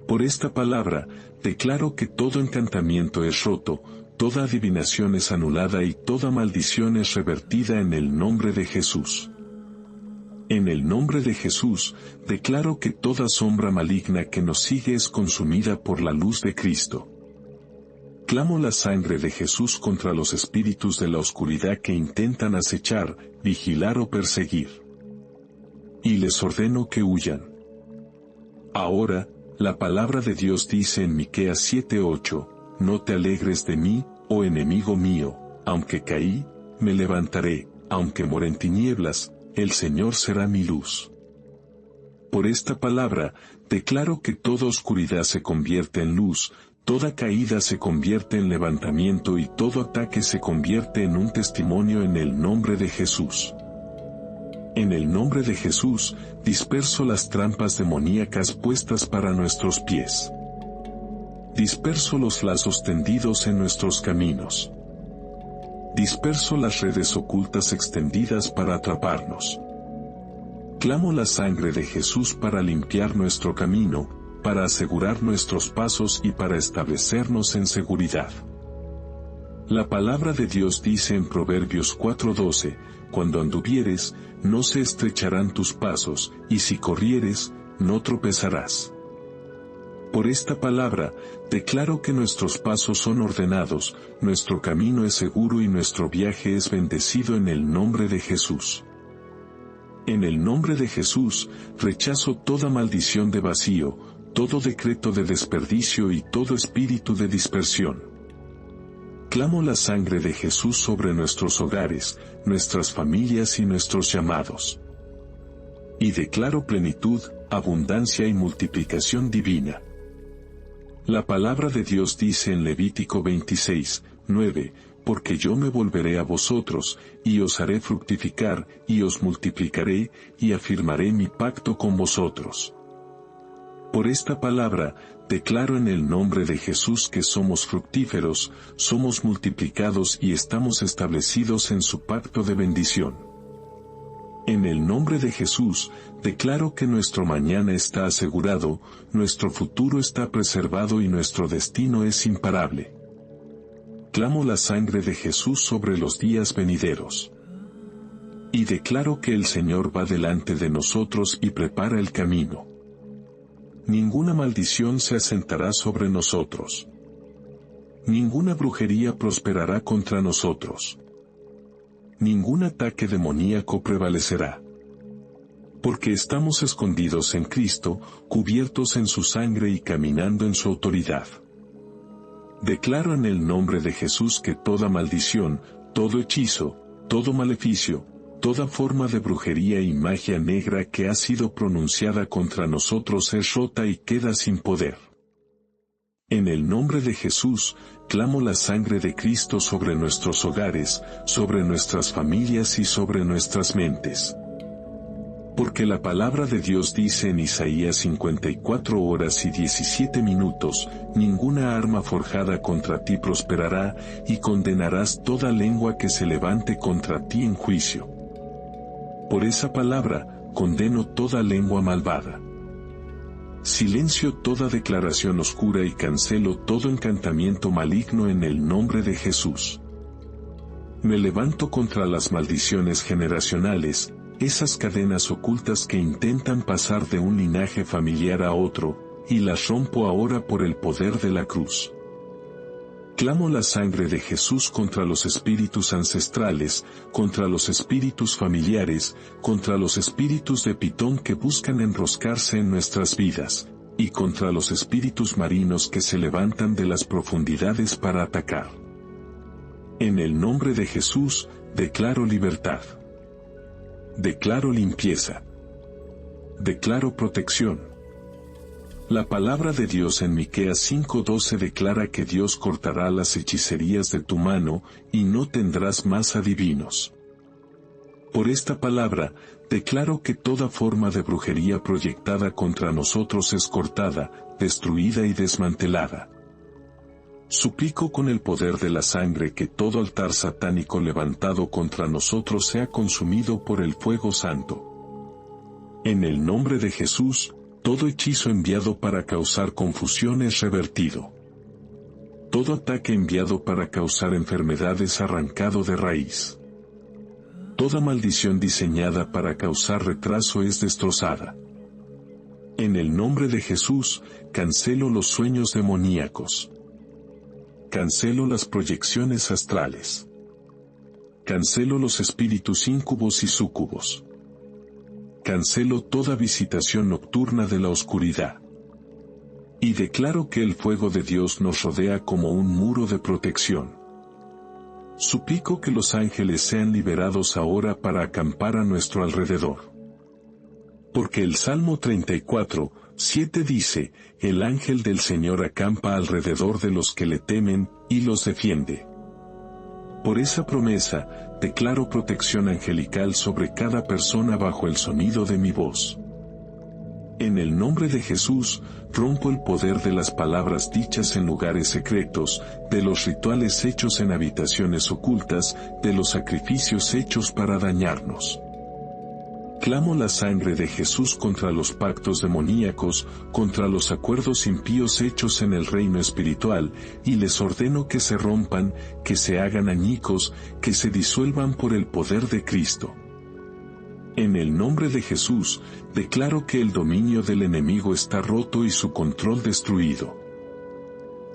Por esta palabra, declaro que todo encantamiento es roto, toda adivinación es anulada y toda maldición es revertida en el nombre de Jesús. En el nombre de Jesús, declaro que toda sombra maligna que nos sigue es consumida por la luz de Cristo. Clamo la sangre de Jesús contra los espíritus de la oscuridad que intentan acechar, vigilar o perseguir. Y les ordeno que huyan. Ahora, la palabra de Dios dice en Miqueas 7:8, no te alegres de mí, oh enemigo mío, aunque caí, me levantaré, aunque more en tinieblas, el Señor será mi luz. Por esta palabra, declaro que toda oscuridad se convierte en luz, toda caída se convierte en levantamiento y todo ataque se convierte en un testimonio en el nombre de Jesús. En el nombre de Jesús, disperso las trampas demoníacas puestas para nuestros pies. Disperso los lazos tendidos en nuestros caminos. Disperso las redes ocultas extendidas para atraparnos. Clamo la sangre de Jesús para limpiar nuestro camino, para asegurar nuestros pasos y para establecernos en seguridad. La palabra de Dios dice en Proverbios 4:12, cuando anduvieres, no se estrecharán tus pasos, y si corrieres, no tropezarás. Por esta palabra, declaro que nuestros pasos son ordenados, nuestro camino es seguro y nuestro viaje es bendecido en el nombre de Jesús. En el nombre de Jesús, rechazo toda maldición de vacío, todo decreto de desperdicio y todo espíritu de dispersión. Clamo la sangre de Jesús sobre nuestros hogares, nuestras familias y nuestros llamados. Y declaro plenitud, abundancia y multiplicación divina. La palabra de Dios dice en Levítico 26:9, porque yo me volveré a vosotros, y os haré fructificar, y os multiplicaré, y afirmaré mi pacto con vosotros. Por esta palabra, declaro en el nombre de Jesús que somos fructíferos, somos multiplicados y estamos establecidos en su pacto de bendición. En el nombre de Jesús, declaro que nuestro mañana está asegurado, nuestro futuro está preservado y nuestro destino es imparable. Clamo la sangre de Jesús sobre los días venideros. Y declaro que el Señor va delante de nosotros y prepara el camino. Ninguna maldición se asentará sobre nosotros. Ninguna brujería prosperará contra nosotros. Ningún ataque demoníaco prevalecerá. Porque estamos escondidos en Cristo, cubiertos en su sangre y caminando en su autoridad. Declaro en el nombre de Jesús que toda maldición, todo hechizo, todo maleficio, toda forma de brujería y magia negra que ha sido pronunciada contra nosotros es rota y queda sin poder. En el nombre de Jesús, clamo la sangre de Cristo sobre nuestros hogares, sobre nuestras familias y sobre nuestras mentes. Porque la palabra de Dios dice en Isaías 54 horas y 17 minutos, ninguna arma forjada contra ti prosperará, y condenarás toda lengua que se levante contra ti en juicio. Por esa palabra, condeno toda lengua malvada. Silencio toda declaración oscura y cancelo todo encantamiento maligno en el nombre de Jesús. Me levanto contra las maldiciones generacionales, esas cadenas ocultas que intentan pasar de un linaje familiar a otro, y las rompo ahora por el poder de la cruz. Clamo la sangre de Jesús contra los espíritus ancestrales, contra los espíritus familiares, contra los espíritus de Pitón que buscan enroscarse en nuestras vidas, y contra los espíritus marinos que se levantan de las profundidades para atacar. En el nombre de Jesús, declaro libertad. Declaro limpieza. Declaro protección. La palabra de Dios en Miqueas 5:12 declara que Dios cortará las hechicerías de tu mano, y no tendrás más adivinos. Por esta palabra, declaro que toda forma de brujería proyectada contra nosotros es cortada, destruida y desmantelada. Suplico con el poder de la sangre que todo altar satánico levantado contra nosotros sea consumido por el fuego santo. En el nombre de Jesús, todo hechizo enviado para causar confusión es revertido. Todo ataque enviado para causar enfermedad es arrancado de raíz. Toda maldición diseñada para causar retraso es destrozada. En el nombre de Jesús, cancelo los sueños demoníacos. Cancelo las proyecciones astrales. Cancelo los espíritus íncubos y súcubos. Cancelo toda visitación nocturna de la oscuridad. Y declaro que el fuego de Dios nos rodea como un muro de protección. Suplico que los ángeles sean liberados ahora para acampar a nuestro alrededor. Porque el Salmo 34:7 dice, el ángel del Señor acampa alrededor de los que le temen, y los defiende. Por esa promesa, declaro protección angelical sobre cada persona bajo el sonido de mi voz. En el nombre de Jesús, rompo el poder de las palabras dichas en lugares secretos, de los rituales hechos en habitaciones ocultas, de los sacrificios hechos para dañarnos. Clamo la sangre de Jesús contra los pactos demoníacos, contra los acuerdos impíos hechos en el reino espiritual, y les ordeno que se rompan, que se hagan añicos, que se disuelvan por el poder de Cristo. En el nombre de Jesús, declaro que el dominio del enemigo está roto y su control destruido.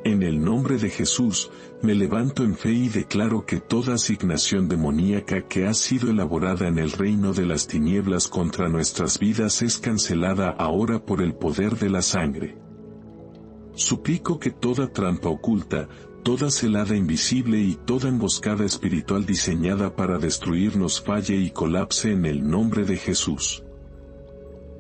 En el nombre de Jesús, me levanto en fe y declaro que toda asignación demoníaca que ha sido elaborada en el reino de las tinieblas contra nuestras vidas es cancelada ahora por el poder de la sangre. Suplico que toda trampa oculta, toda celada invisible y toda emboscada espiritual diseñada para destruirnos falle y colapse en el nombre de Jesús.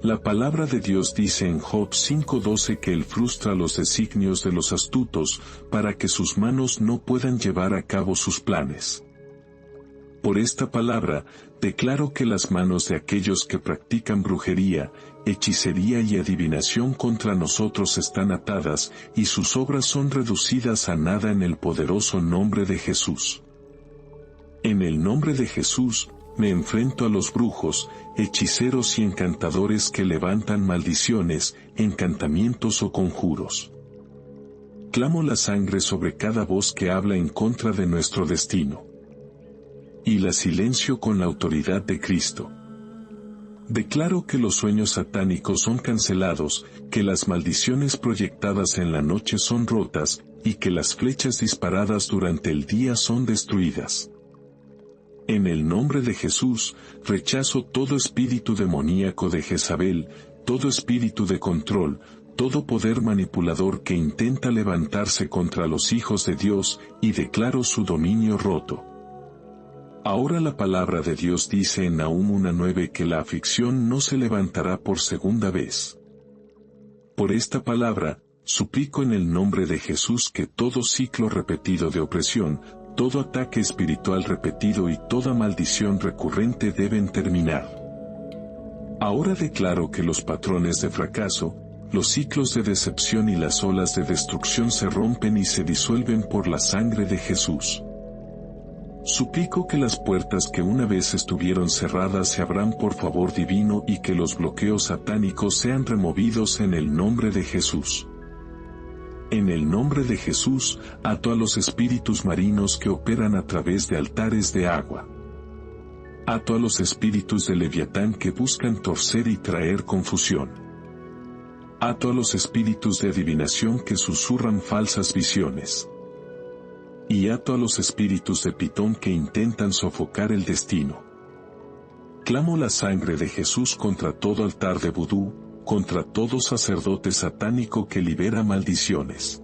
La palabra de Dios dice en Job 5:12 que Él frustra los designios de los astutos, para que sus manos no puedan llevar a cabo sus planes. Por esta palabra, declaro que las manos de aquellos que practican brujería, hechicería y adivinación contra nosotros están atadas, y sus obras son reducidas a nada en el poderoso nombre de Jesús. En el nombre de Jesús, me enfrento a los brujos, hechiceros y encantadores que levantan maldiciones, encantamientos o conjuros. Clamo la sangre sobre cada voz que habla en contra de nuestro destino. Y la silencio con la autoridad de Cristo. Declaro que los sueños satánicos son cancelados, que las maldiciones proyectadas en la noche son rotas, y que las flechas disparadas durante el día son destruidas. En el nombre de Jesús, rechazo todo espíritu demoníaco de Jezabel, todo espíritu de control, todo poder manipulador que intenta levantarse contra los hijos de Dios, y declaro su dominio roto. Ahora la palabra de Dios dice en Nahum 1:9 que la aflicción no se levantará por segunda vez. Por esta palabra, suplico en el nombre de Jesús que todo ciclo repetido de opresión, todo ataque espiritual repetido y toda maldición recurrente deben terminar. Ahora declaro que los patrones de fracaso, los ciclos de decepción y las olas de destrucción se rompen y se disuelven por la sangre de Jesús. Suplico que las puertas que una vez estuvieron cerradas se abran por favor divino y que los bloqueos satánicos sean removidos en el nombre de Jesús. En el nombre de Jesús, ato a los espíritus marinos que operan a través de altares de agua. Ato a los espíritus de Leviatán que buscan torcer y traer confusión. Ato a los espíritus de adivinación que susurran falsas visiones. Y ato a los espíritus de Pitón que intentan sofocar el destino. Clamo la sangre de Jesús contra todo altar de vudú, contra todo sacerdote satánico que libera maldiciones.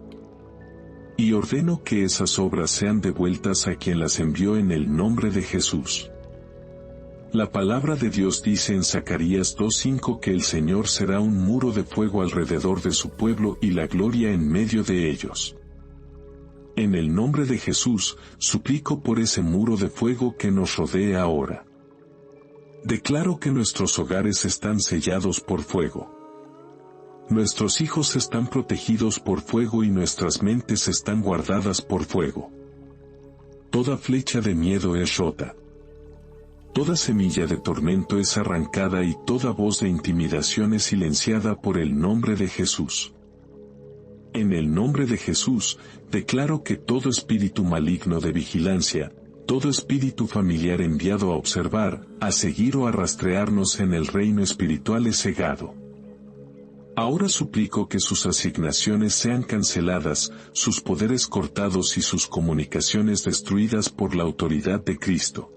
Y ordeno que esas obras sean devueltas a quien las envió en el nombre de Jesús. La palabra de Dios dice en Zacarías 2:5 que el Señor será un muro de fuego alrededor de su pueblo y la gloria en medio de ellos. En el nombre de Jesús, suplico por ese muro de fuego que nos rodea ahora. Declaro que nuestros hogares están sellados por fuego. Nuestros hijos están protegidos por fuego y nuestras mentes están guardadas por fuego. Toda flecha de miedo es rota. Toda semilla de tormento es arrancada y toda voz de intimidación es silenciada por el nombre de Jesús. En el nombre de Jesús, declaro que todo espíritu maligno de vigilancia, todo espíritu familiar enviado a observar, a seguir o a rastrearnos en el reino espiritual es cegado. Ahora suplico que sus asignaciones sean canceladas, sus poderes cortados y sus comunicaciones destruidas por la autoridad de Cristo.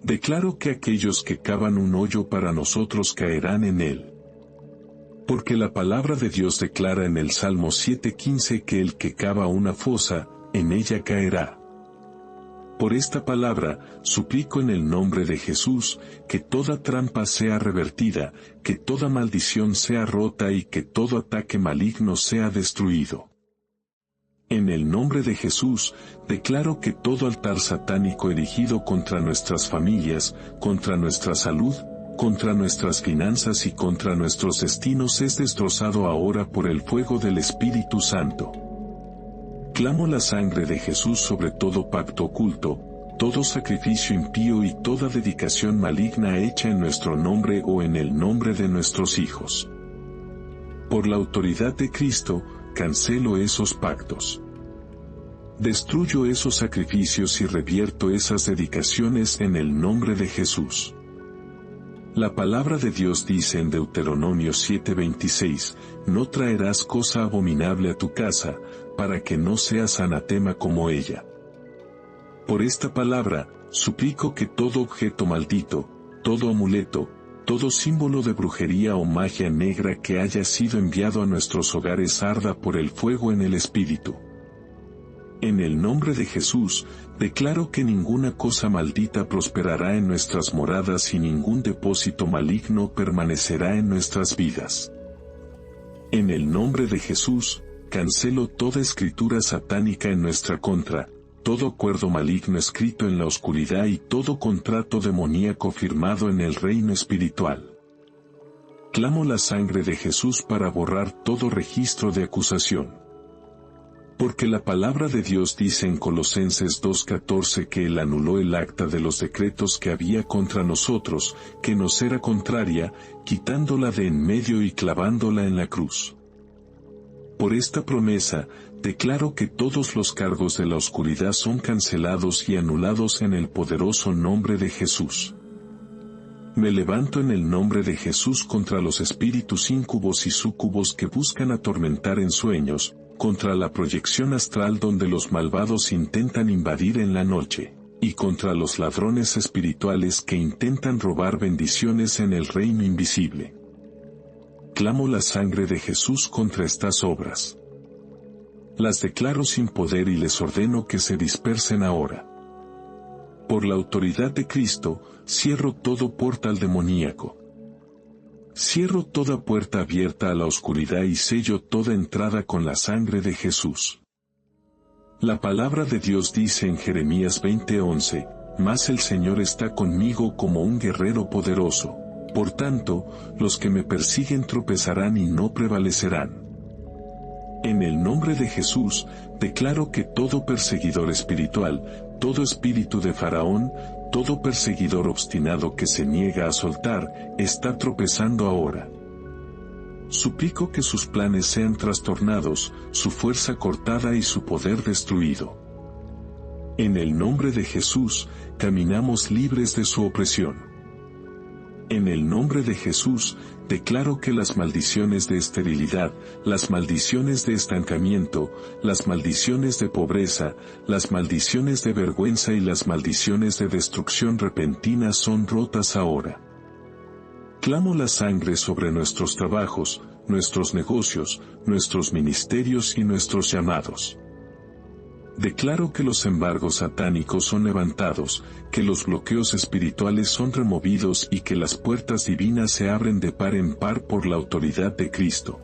Declaro que aquellos que cavan un hoyo para nosotros caerán en él. Porque la palabra de Dios declara en el Salmo 7:15 que el que cava una fosa, en ella caerá. Por esta palabra, suplico en el nombre de Jesús, que toda trampa sea revertida, que toda maldición sea rota y que todo ataque maligno sea destruido. En el nombre de Jesús, declaro que todo altar satánico erigido contra nuestras familias, contra nuestra salud, contra nuestras finanzas y contra nuestros destinos es destrozado ahora por el fuego del Espíritu Santo. Clamo la sangre de Jesús sobre todo pacto oculto, todo sacrificio impío y toda dedicación maligna hecha en nuestro nombre o en el nombre de nuestros hijos. Por la autoridad de Cristo, cancelo esos pactos. Destruyo esos sacrificios y revierto esas dedicaciones en el nombre de Jesús. La palabra de Dios dice en Deuteronomio 7:26, no traerás cosa abominable a tu casa, para que no seas anatema como ella. Por esta palabra, suplico que todo objeto maldito, todo amuleto, todo símbolo de brujería o magia negra que haya sido enviado a nuestros hogares arda por el fuego en el Espíritu. En el nombre de Jesús, declaro que ninguna cosa maldita prosperará en nuestras moradas y ningún depósito maligno permanecerá en nuestras vidas. En el nombre de Jesús, cancelo toda escritura satánica en nuestra contra, todo acuerdo maligno escrito en la oscuridad y todo contrato demoníaco firmado en el reino espiritual. Clamo la sangre de Jesús para borrar todo registro de acusación. Porque la palabra de Dios dice en Colosenses 2:14 que Él anuló el acta de los decretos que había contra nosotros, que nos era contraria, quitándola de en medio y clavándola en la cruz. Por esta promesa, declaro que todos los cargos de la oscuridad son cancelados y anulados en el poderoso nombre de Jesús. Me levanto en el nombre de Jesús contra los espíritus íncubos y súcubos que buscan atormentar en sueños, contra la proyección astral donde los malvados intentan invadir en la noche. y contra los ladrones espirituales que intentan robar bendiciones en el reino invisible. Clamo la sangre de Jesús contra estas obras. Las declaro sin poder y les ordeno que se dispersen ahora. Por la autoridad de Cristo, cierro todo portal demoníaco. Cierro toda puerta abierta a la oscuridad y sello toda entrada con la sangre de Jesús. La palabra de Dios dice en Jeremías 20:11, «Mas el Señor está conmigo como un guerrero poderoso, por tanto, los que me persiguen tropezarán y no prevalecerán». En el nombre de Jesús, declaro que todo perseguidor espiritual, todo espíritu de Faraón, todo perseguidor obstinado que se niega a soltar, está tropezando ahora. Suplico que sus planes sean trastornados, su fuerza cortada y su poder destruido. En el nombre de Jesús, caminamos libres de su opresión. En el nombre de Jesús, declaro que las maldiciones de esterilidad, las maldiciones de estancamiento, las maldiciones de pobreza, las maldiciones de vergüenza y las maldiciones de destrucción repentina son rotas ahora. Clamo la sangre sobre nuestros trabajos, nuestros negocios, nuestros ministerios y nuestros llamados. Declaro que los embargos satánicos son levantados, que los bloqueos espirituales son removidos y que las puertas divinas se abren de par en par por la autoridad de Cristo.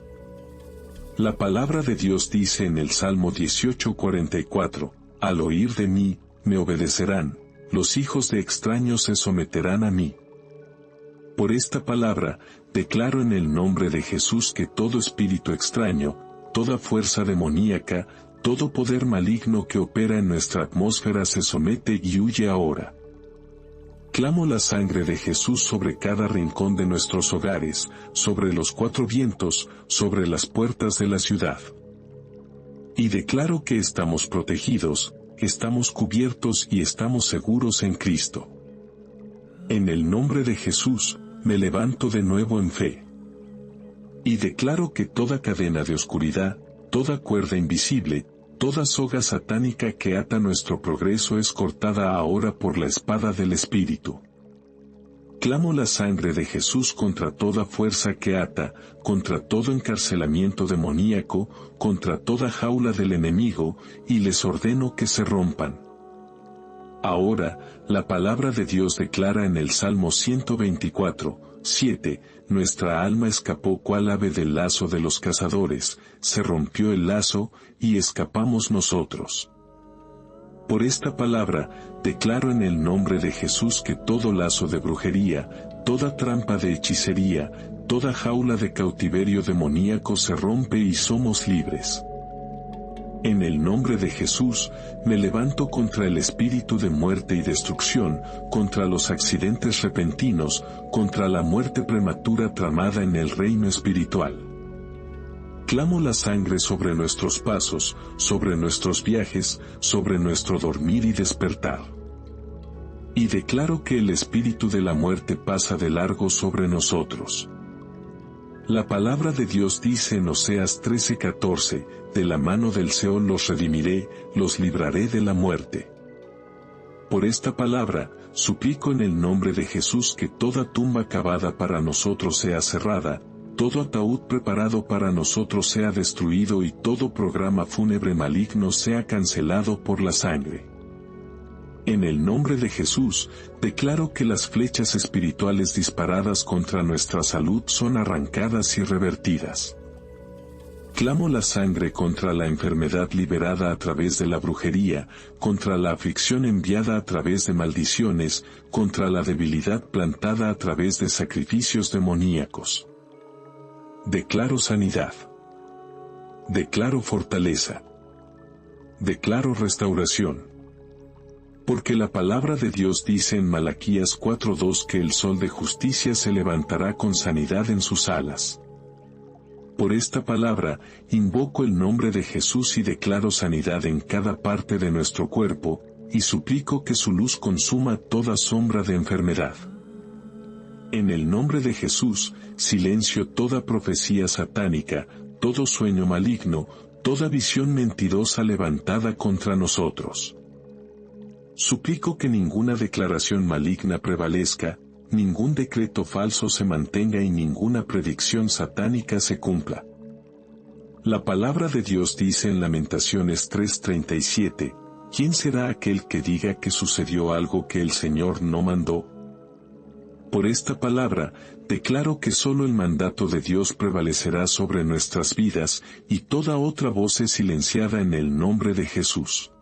La palabra de Dios dice en el Salmo 18:44, «Al oír de mí, me obedecerán, los hijos de extraños se someterán a mí». Por esta palabra, declaro en el nombre de Jesús que todo espíritu extraño, toda fuerza demoníaca, todo poder maligno que opera en nuestra atmósfera se somete y huye ahora. Clamo la sangre de Jesús sobre cada rincón de nuestros hogares, sobre los cuatro vientos, sobre las puertas de la ciudad. Y declaro que estamos protegidos, que estamos cubiertos y estamos seguros en Cristo. En el nombre de Jesús, me levanto de nuevo en fe. Y declaro que toda cadena de oscuridad, toda cuerda invisible, toda soga satánica que ata nuestro progreso es cortada ahora por la espada del Espíritu. Clamo la sangre de Jesús contra toda fuerza que ata, contra todo encarcelamiento demoníaco, contra toda jaula del enemigo, y les ordeno que se rompan. Ahora, la palabra de Dios declara en el Salmo 124:7, «Nuestra alma escapó cual ave del lazo de los cazadores, se rompió el lazo, y escapamos nosotros». Por esta palabra, declaro en el nombre de Jesús que todo lazo de brujería, toda trampa de hechicería, toda jaula de cautiverio demoníaco se rompe y somos libres. En el nombre de Jesús, me levanto contra el espíritu de muerte y destrucción, contra los accidentes repentinos, contra la muerte prematura tramada en el reino espiritual. Clamo la sangre sobre nuestros pasos, sobre nuestros viajes, sobre nuestro dormir y despertar. Y declaro que el espíritu de la muerte pasa de largo sobre nosotros. La palabra de Dios dice en Oseas 13:14, «De la mano del Seol los redimiré, los libraré de la muerte». Por esta palabra, suplico en el nombre de Jesús que toda tumba cavada para nosotros sea cerrada, todo ataúd preparado para nosotros sea destruido y todo programa fúnebre maligno sea cancelado por la sangre. En el nombre de Jesús, declaro que las flechas espirituales disparadas contra nuestra salud son arrancadas y revertidas. Clamo la sangre contra la enfermedad liberada a través de la brujería, contra la aflicción enviada a través de maldiciones, contra la debilidad plantada a través de sacrificios demoníacos. Declaro sanidad. Declaro fortaleza. Declaro restauración. Porque la palabra de Dios dice en Malaquías 4:2 que el sol de justicia se levantará con sanidad en sus alas. Por esta palabra, invoco el nombre de Jesús y declaro sanidad en cada parte de nuestro cuerpo, y suplico que su luz consuma toda sombra de enfermedad. En el nombre de Jesús, silencio toda profecía satánica, todo sueño maligno, toda visión mentirosa levantada contra nosotros. Suplico que ninguna declaración maligna prevalezca, ningún decreto falso se mantenga y ninguna predicción satánica se cumpla. La palabra de Dios dice en Lamentaciones 3:37, ¿quién será aquel que diga que sucedió algo que el Señor no mandó? Por esta palabra, declaro que solo el mandato de Dios prevalecerá sobre nuestras vidas, y toda otra voz es silenciada en el nombre de Jesús.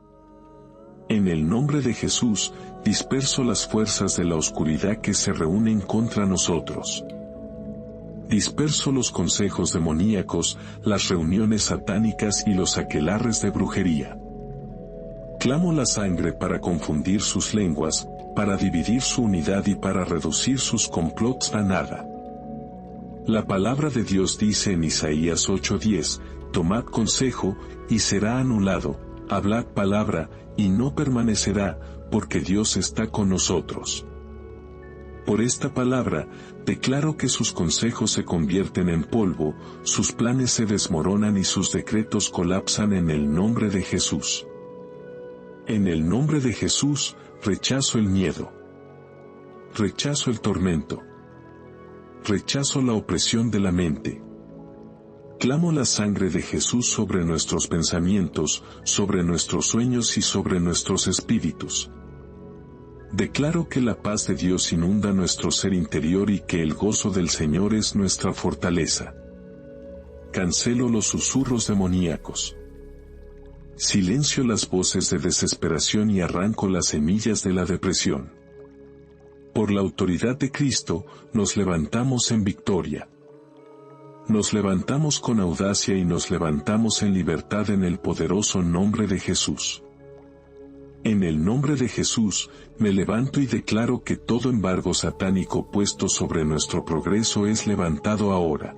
En el nombre de Jesús, disperso las fuerzas de la oscuridad que se reúnen contra nosotros. Disperso los consejos demoníacos, las reuniones satánicas y los aquelarres de brujería. Clamo la sangre para confundir sus lenguas, para dividir su unidad y para reducir sus complots a nada. La palabra de Dios dice en Isaías 8:10, tomad consejo, y será anulado, hablad palabra, y no permanecerá, porque Dios está con nosotros. Por esta palabra, declaro que sus consejos se convierten en polvo, sus planes se desmoronan y sus decretos colapsan en el nombre de Jesús. En el nombre de Jesús, rechazo el miedo. Rechazo el tormento. Rechazo la opresión de la mente. Clamo la sangre de Jesús sobre nuestros pensamientos, sobre nuestros sueños y sobre nuestros espíritus. Declaro que la paz de Dios inunda nuestro ser interior y que el gozo del Señor es nuestra fortaleza. Cancelo los susurros demoníacos. Silencio las voces de desesperación y arranco las semillas de la depresión. Por la autoridad de Cristo, nos levantamos en victoria. Nos levantamos con audacia y nos levantamos en libertad en el poderoso nombre de Jesús. En el nombre de Jesús, me levanto y declaro que todo embargo satánico puesto sobre nuestro progreso es levantado ahora.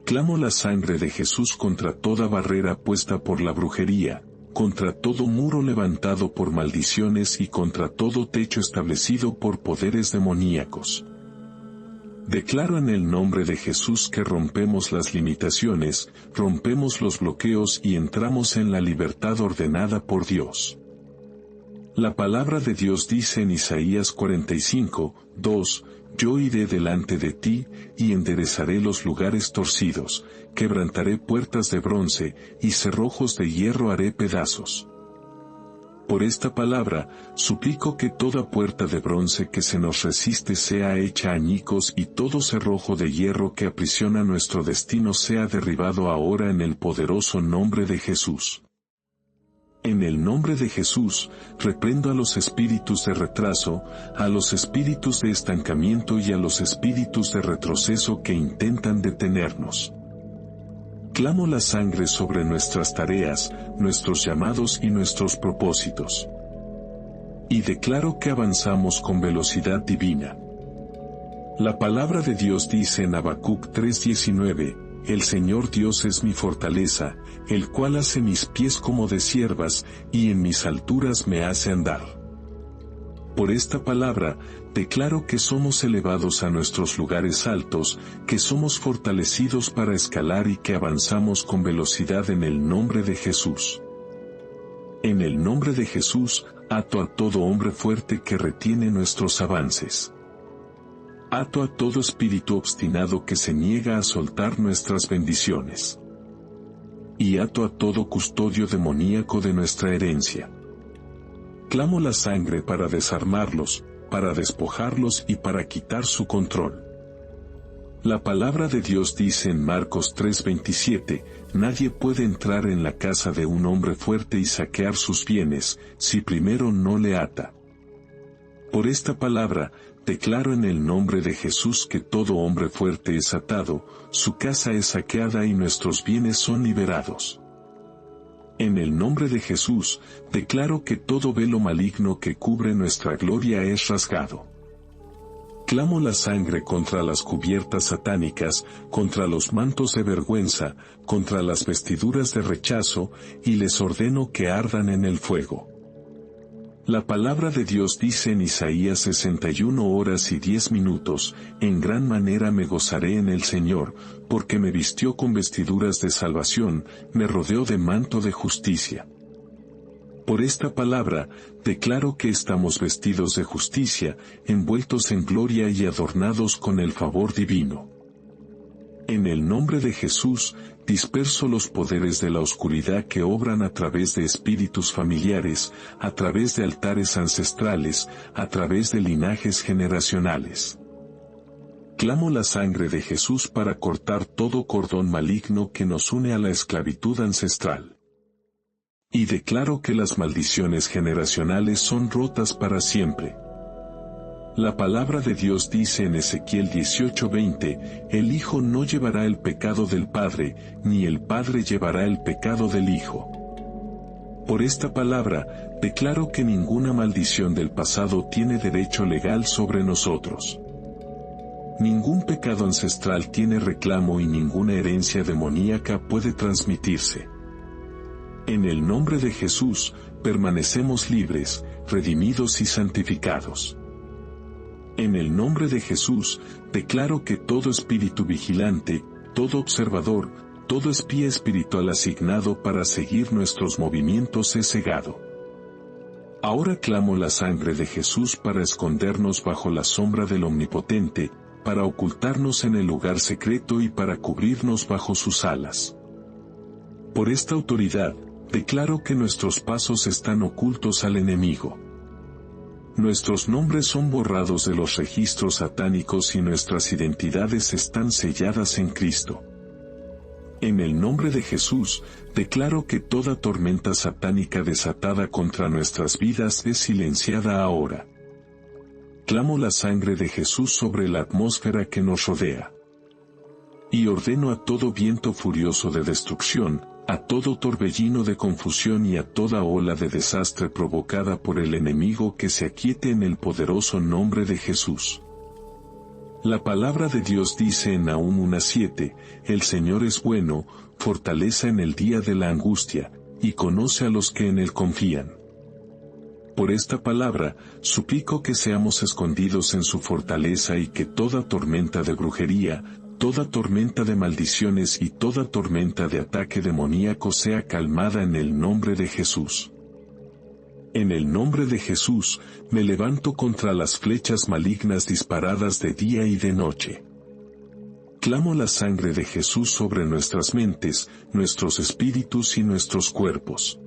Clamo la sangre de Jesús contra toda barrera puesta por la brujería, contra todo muro levantado por maldiciones y contra todo techo establecido por poderes demoníacos. Declaro en el nombre de Jesús que rompemos las limitaciones, rompemos los bloqueos y entramos en la libertad ordenada por Dios. La palabra de Dios dice en Isaías 45:2, yo iré delante de ti, y enderezaré los lugares torcidos, quebrantaré puertas de bronce, y cerrojos de hierro haré pedazos. Por esta palabra, suplico que toda puerta de bronce que se nos resiste sea hecha añicos y todo cerrojo de hierro que aprisiona nuestro destino sea derribado ahora en el poderoso nombre de Jesús. En el nombre de Jesús, reprendo a los espíritus de retraso, a los espíritus de estancamiento y a los espíritus de retroceso que intentan detenernos. Clamo la sangre sobre nuestras tareas, nuestros llamados y nuestros propósitos. Y declaro que avanzamos con velocidad divina. La palabra de Dios dice en Habacuc 3:19, el Señor Dios es mi fortaleza, el cual hace mis pies como de ciervas, y en mis alturas me hace andar. Por esta palabra, declaro que somos elevados a nuestros lugares altos, que somos fortalecidos para escalar y que avanzamos con velocidad en el nombre de Jesús. En el nombre de Jesús, ato a todo hombre fuerte que retiene nuestros avances. Ato a todo espíritu obstinado que se niega a soltar nuestras bendiciones. Y ato a todo custodio demoníaco de nuestra herencia. Clamo la sangre para desarmarlos, para despojarlos y para quitar su control. La palabra de Dios dice en Marcos 3:27, nadie puede entrar en la casa de un hombre fuerte y saquear sus bienes, si primero no le ata. Por esta palabra, declaro en el nombre de Jesús que todo hombre fuerte es atado, su casa es saqueada y nuestros bienes son liberados. En el nombre de Jesús, declaro que todo velo maligno que cubre nuestra gloria es rasgado. Clamo la sangre contra las cubiertas satánicas, contra los mantos de vergüenza, contra las vestiduras de rechazo, y les ordeno que ardan en el fuego. La palabra de Dios dice en Isaías 61:10, en gran manera me gozaré en el Señor, porque me vistió con vestiduras de salvación, me rodeó de manto de justicia. Por esta palabra, declaro que estamos vestidos de justicia, envueltos en gloria y adornados con el favor divino. En el nombre de Jesús, disperso los poderes de la oscuridad que obran a través de espíritus familiares, a través de altares ancestrales, a través de linajes generacionales. Clamo la sangre de Jesús para cortar todo cordón maligno que nos une a la esclavitud ancestral. Y declaro que las maldiciones generacionales son rotas para siempre. La palabra de Dios dice en Ezequiel 18:20, el Hijo no llevará el pecado del Padre, ni el Padre llevará el pecado del Hijo. Por esta palabra, declaro que ninguna maldición del pasado tiene derecho legal sobre nosotros. Ningún pecado ancestral tiene reclamo y ninguna herencia demoníaca puede transmitirse. En el nombre de Jesús, permanecemos libres, redimidos y santificados. En el nombre de Jesús, declaro que todo espíritu vigilante, todo observador, todo espía espiritual asignado para seguir nuestros movimientos es cegado. Ahora clamo la sangre de Jesús para escondernos bajo la sombra del Omnipotente, para ocultarnos en el lugar secreto y para cubrirnos bajo sus alas. Por esta autoridad, declaro que nuestros pasos están ocultos al enemigo. Nuestros nombres son borrados de los registros satánicos y nuestras identidades están selladas en Cristo. En el nombre de Jesús, declaro que toda tormenta satánica desatada contra nuestras vidas es silenciada ahora. Clamo la sangre de Jesús sobre la atmósfera que nos rodea. Y ordeno a todo viento furioso de destrucción, a todo torbellino de confusión y a toda ola de desastre provocada por el enemigo que se aquiete en el poderoso nombre de Jesús. La palabra de Dios dice en Nahum 1:7, el Señor es bueno, fortaleza en el día de la angustia, y conoce a los que en Él confían. Por esta palabra, suplico que seamos escondidos en su fortaleza y que toda tormenta de brujería, toda tormenta de maldiciones y toda tormenta de ataque demoníaco sea calmada en el nombre de Jesús. En el nombre de Jesús, me levanto contra las flechas malignas disparadas de día y de noche. Clamo la sangre de Jesús sobre nuestras mentes, nuestros espíritus y nuestros cuerpos.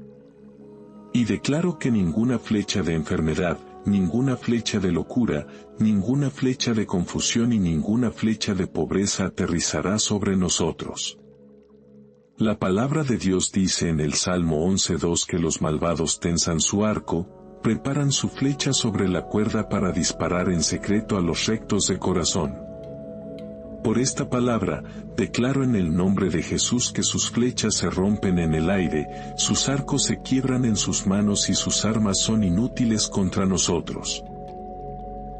Y declaro que ninguna flecha de enfermedad, ninguna flecha de locura, ninguna flecha de confusión y ninguna flecha de pobreza aterrizará sobre nosotros. La palabra de Dios dice en el Salmo 11:2 que los malvados tensan su arco, preparan su flecha sobre la cuerda para disparar en secreto a los rectos de corazón. Por esta palabra, declaro en el nombre de Jesús que sus flechas se rompen en el aire, sus arcos se quiebran en sus manos y sus armas son inútiles contra nosotros.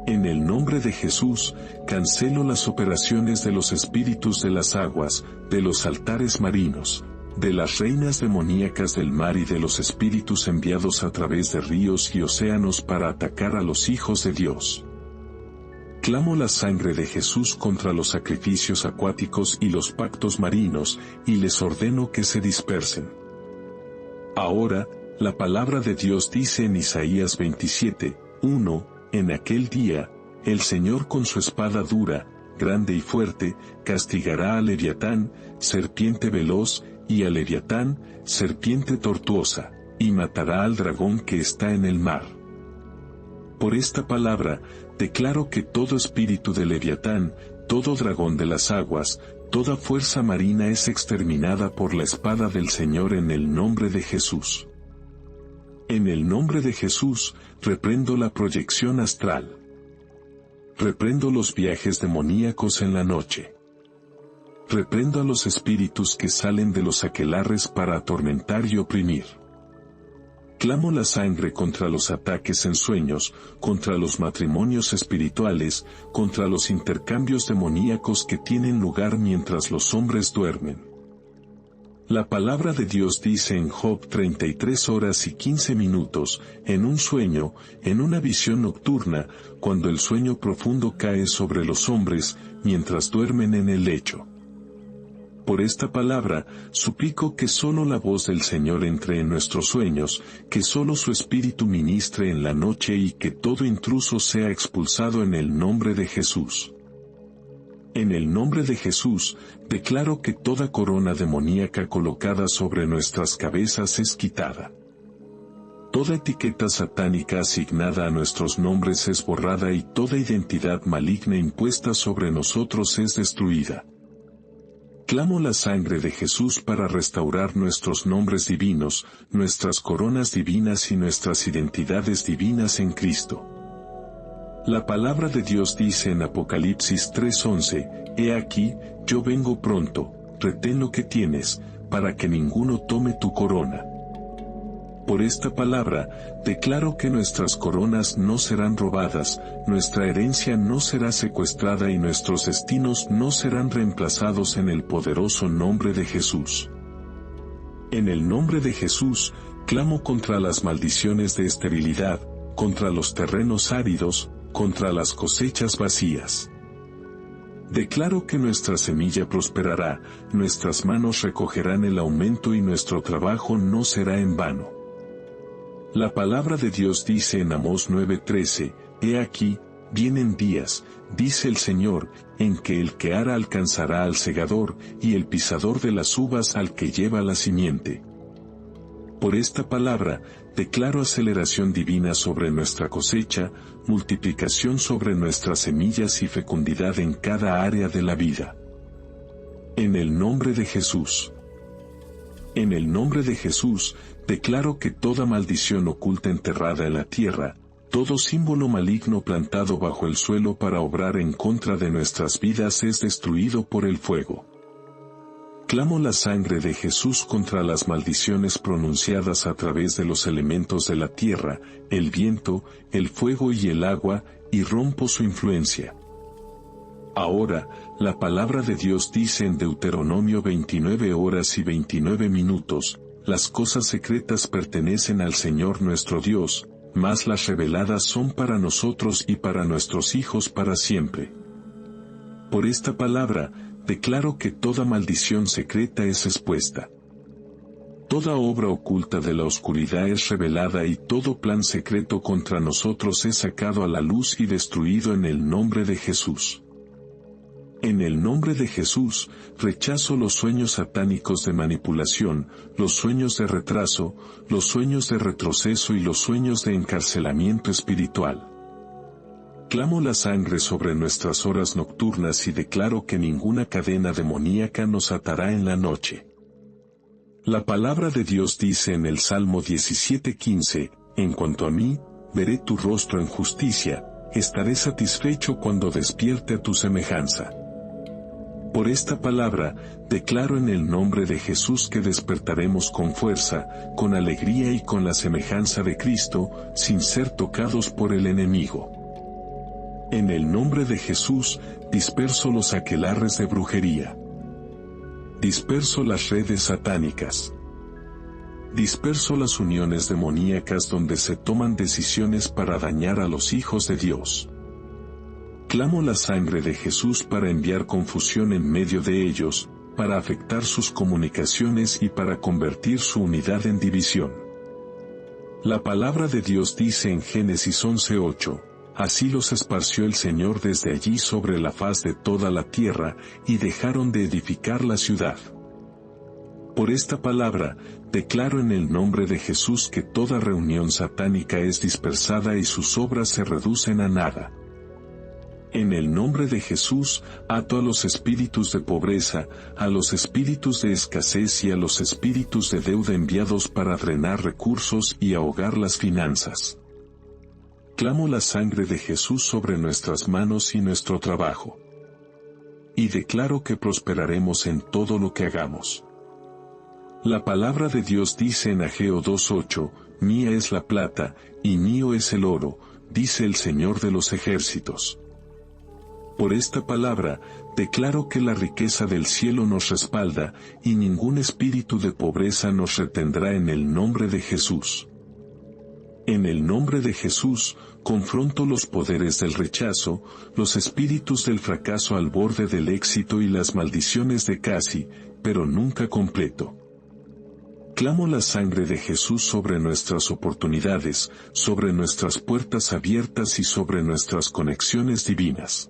En el nombre de Jesús, cancelo las operaciones de los espíritus de las aguas, de los altares marinos, de las reinas demoníacas del mar y de los espíritus enviados a través de ríos y océanos para atacar a los hijos de Dios. Clamo la sangre de Jesús contra los sacrificios acuáticos y los pactos marinos, y les ordeno que se dispersen. Ahora, la palabra de Dios dice en Isaías 27:1, en aquel día, el Señor con su espada dura, grande y fuerte, castigará a Leviatán, serpiente veloz, y a Leviatán, serpiente tortuosa, y matará al dragón que está en el mar. Por esta palabra, declaro que todo espíritu de Leviatán, todo dragón de las aguas, toda fuerza marina es exterminada por la espada del Señor en el nombre de Jesús. En el nombre de Jesús, reprendo la proyección astral. Reprendo los viajes demoníacos en la noche. Reprendo a los espíritus que salen de los aquelarres para atormentar y oprimir. Clamo la sangre contra los ataques en sueños, contra los matrimonios espirituales, contra los intercambios demoníacos que tienen lugar mientras los hombres duermen. La palabra de Dios dice en Job 33 horas y 15 minutos, en un sueño, en una visión nocturna, cuando el sueño profundo cae sobre los hombres, mientras duermen en el lecho. Por esta palabra, suplico que solo la voz del Señor entre en nuestros sueños, que solo su Espíritu ministre en la noche y que todo intruso sea expulsado en el nombre de Jesús. En el nombre de Jesús, declaro que toda corona demoníaca colocada sobre nuestras cabezas es quitada. Toda etiqueta satánica asignada a nuestros nombres es borrada y toda identidad maligna impuesta sobre nosotros es destruida. Clamo la sangre de Jesús para restaurar nuestros nombres divinos, nuestras coronas divinas y nuestras identidades divinas en Cristo. La palabra de Dios dice en Apocalipsis 3:11, «He aquí, yo vengo pronto, retén lo que tienes, para que ninguno tome tu corona». Por esta palabra, declaro que nuestras coronas no serán robadas, nuestra herencia no será secuestrada y nuestros destinos no serán reemplazados en el poderoso nombre de Jesús. En el nombre de Jesús, clamo contra las maldiciones de esterilidad, contra los terrenos áridos, contra las cosechas vacías. Declaro que nuestra semilla prosperará, nuestras manos recogerán el aumento y nuestro trabajo no será en vano. La palabra de Dios dice en Amós 9:13, «He aquí, vienen días, dice el Señor, en que el que ara alcanzará al segador, y el pisador de las uvas al que lleva la simiente». Por esta palabra, declaro aceleración divina sobre nuestra cosecha, multiplicación sobre nuestras semillas y fecundidad en cada área de la vida. En el nombre de Jesús. En el nombre de Jesús, declaro que toda maldición oculta enterrada en la tierra, todo símbolo maligno plantado bajo el suelo para obrar en contra de nuestras vidas es destruido por el fuego. Clamo la sangre de Jesús contra las maldiciones pronunciadas a través de los elementos de la tierra, el viento, el fuego y el agua, y rompo su influencia. Ahora, la palabra de Dios dice en Deuteronomio 29 horas y 29 minutos, «Las cosas secretas pertenecen al Señor nuestro Dios, mas las reveladas son para nosotros y para nuestros hijos para siempre». Por esta palabra, declaro que toda maldición secreta es expuesta. Toda obra oculta de la oscuridad es revelada y todo plan secreto contra nosotros es sacado a la luz y destruido en el nombre de Jesús. En el nombre de Jesús, rechazo los sueños satánicos de manipulación, los sueños de retraso, los sueños de retroceso y los sueños de encarcelamiento espiritual. Clamo la sangre sobre nuestras horas nocturnas y declaro que ninguna cadena demoníaca nos atará en la noche. La palabra de Dios dice en el Salmo 17:15, «En cuanto a mí, veré tu rostro en justicia, estaré satisfecho cuando despierte a tu semejanza». Por esta palabra, declaro en el nombre de Jesús que despertaremos con fuerza, con alegría y con la semejanza de Cristo, sin ser tocados por el enemigo. En el nombre de Jesús, disperso los aquelarres de brujería. Disperso las redes satánicas. Disperso las uniones demoníacas donde se toman decisiones para dañar a los hijos de Dios. Clamo la sangre de Jesús para enviar confusión en medio de ellos, para afectar sus comunicaciones y para convertir su unidad en división. La palabra de Dios dice en Génesis 11:8, «Así los esparció el Señor desde allí sobre la faz de toda la tierra, y dejaron de edificar la ciudad». Por esta palabra, declaro en el nombre de Jesús que toda reunión satánica es dispersada y sus obras se reducen a nada. En el nombre de Jesús, ato a los espíritus de pobreza, a los espíritus de escasez y a los espíritus de deuda enviados para drenar recursos y ahogar las finanzas. Clamo la sangre de Jesús sobre nuestras manos y nuestro trabajo. Y declaro que prosperaremos en todo lo que hagamos. La palabra de Dios dice en Ageo 2:8, «Mía es la plata, y mío es el oro, dice el Señor de los ejércitos». Por esta palabra, declaro que la riqueza del cielo nos respalda, y ningún espíritu de pobreza nos retendrá en el nombre de Jesús. En el nombre de Jesús, confronto los poderes del rechazo, los espíritus del fracaso al borde del éxito y las maldiciones de casi, pero nunca completo. Clamo la sangre de Jesús sobre nuestras oportunidades, sobre nuestras puertas abiertas y sobre nuestras conexiones divinas.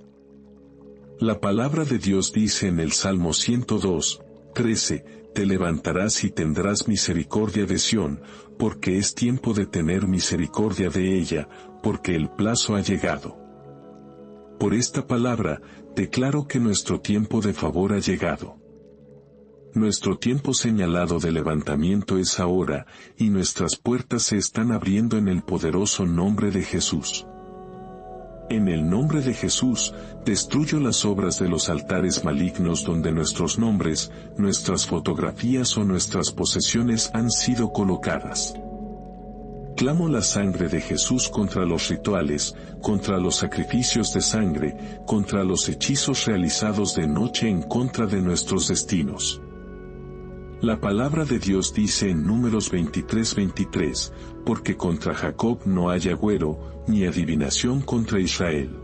La palabra de Dios dice en el Salmo 102, 13, te levantarás y tendrás misericordia de Sión, porque es tiempo de tener misericordia de ella, porque el plazo ha llegado. Por esta palabra, declaro que nuestro tiempo de favor ha llegado. Nuestro tiempo señalado de levantamiento es ahora, y nuestras puertas se están abriendo en el poderoso nombre de Jesús. En el nombre de Jesús, destruyo las obras de los altares malignos donde nuestros nombres, nuestras fotografías o nuestras posesiones han sido colocadas. Clamo la sangre de Jesús contra los rituales, contra los sacrificios de sangre, contra los hechizos realizados de noche en contra de nuestros destinos. La palabra de Dios dice en Números 23:23, porque contra Jacob no hay agüero, ni adivinación contra Israel.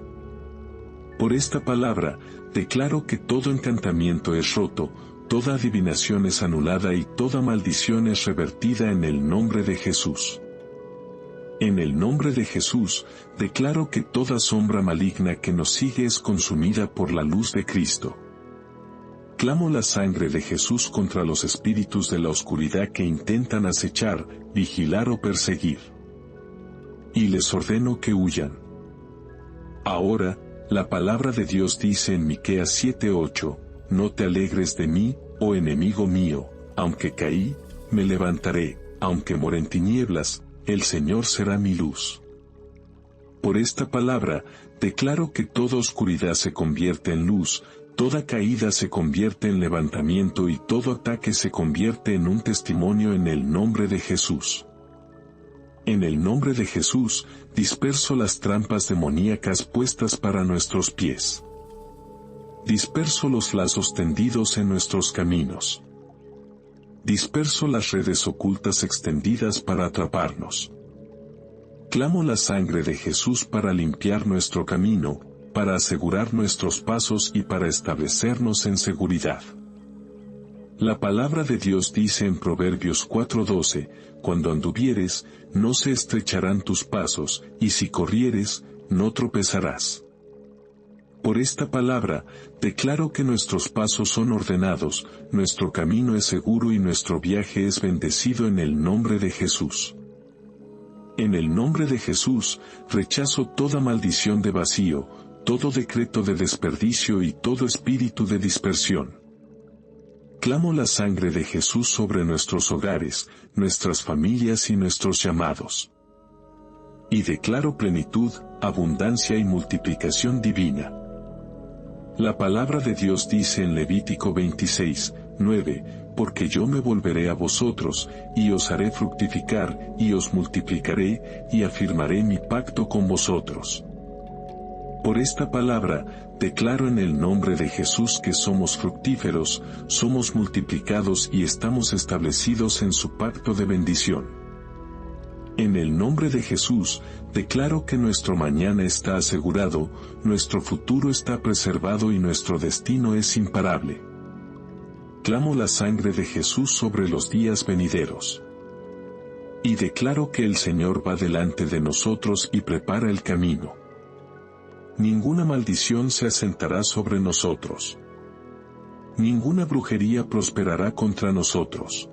Por esta palabra, declaro que todo encantamiento es roto, toda adivinación es anulada y toda maldición es revertida en el nombre de Jesús. En el nombre de Jesús, declaro que toda sombra maligna que nos sigue es consumida por la luz de Cristo. Clamo la sangre de Jesús contra los espíritus de la oscuridad que intentan acechar, vigilar o perseguir. Y les ordeno que huyan. Ahora, la palabra de Dios dice en Miqueas 7:8, no te alegres de mí, oh enemigo mío, aunque caí, me levantaré, aunque more en tinieblas, el Señor será mi luz. Por esta palabra, declaro que toda oscuridad se convierte en luz, toda caída se convierte en levantamiento y todo ataque se convierte en un testimonio en el nombre de Jesús. En el nombre de Jesús, disperso las trampas demoníacas puestas para nuestros pies. Disperso los lazos tendidos en nuestros caminos. Disperso las redes ocultas extendidas para atraparnos. Clamo la sangre de Jesús para limpiar nuestro camino, para asegurar nuestros pasos y para establecernos en seguridad. La palabra de Dios dice en Proverbios 4:12, cuando anduvieres, no se estrecharán tus pasos, y si corrieres, no tropezarás. Por esta palabra, declaro que nuestros pasos son ordenados, nuestro camino es seguro y nuestro viaje es bendecido en el nombre de Jesús. En el nombre de Jesús, rechazo toda maldición de vacío, todo decreto de desperdicio y todo espíritu de dispersión. Clamo la sangre de Jesús sobre nuestros hogares, nuestras familias y nuestros llamados. Y declaro plenitud, abundancia y multiplicación divina. La palabra de Dios dice en Levítico 26:9, porque yo me volveré a vosotros, y os haré fructificar, y os multiplicaré, y afirmaré mi pacto con vosotros. Por esta palabra, declaro en el nombre de Jesús que somos fructíferos, somos multiplicados y estamos establecidos en su pacto de bendición. En el nombre de Jesús, declaro que nuestro mañana está asegurado, nuestro futuro está preservado y nuestro destino es imparable. Clamo la sangre de Jesús sobre los días venideros. Y declaro que el Señor va delante de nosotros y prepara el camino. Ninguna maldición se asentará sobre nosotros. Ninguna brujería prosperará contra nosotros.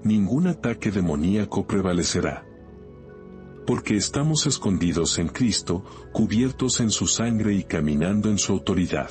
Ningún ataque demoníaco prevalecerá. Porque estamos escondidos en Cristo, cubiertos en su sangre y caminando en su autoridad.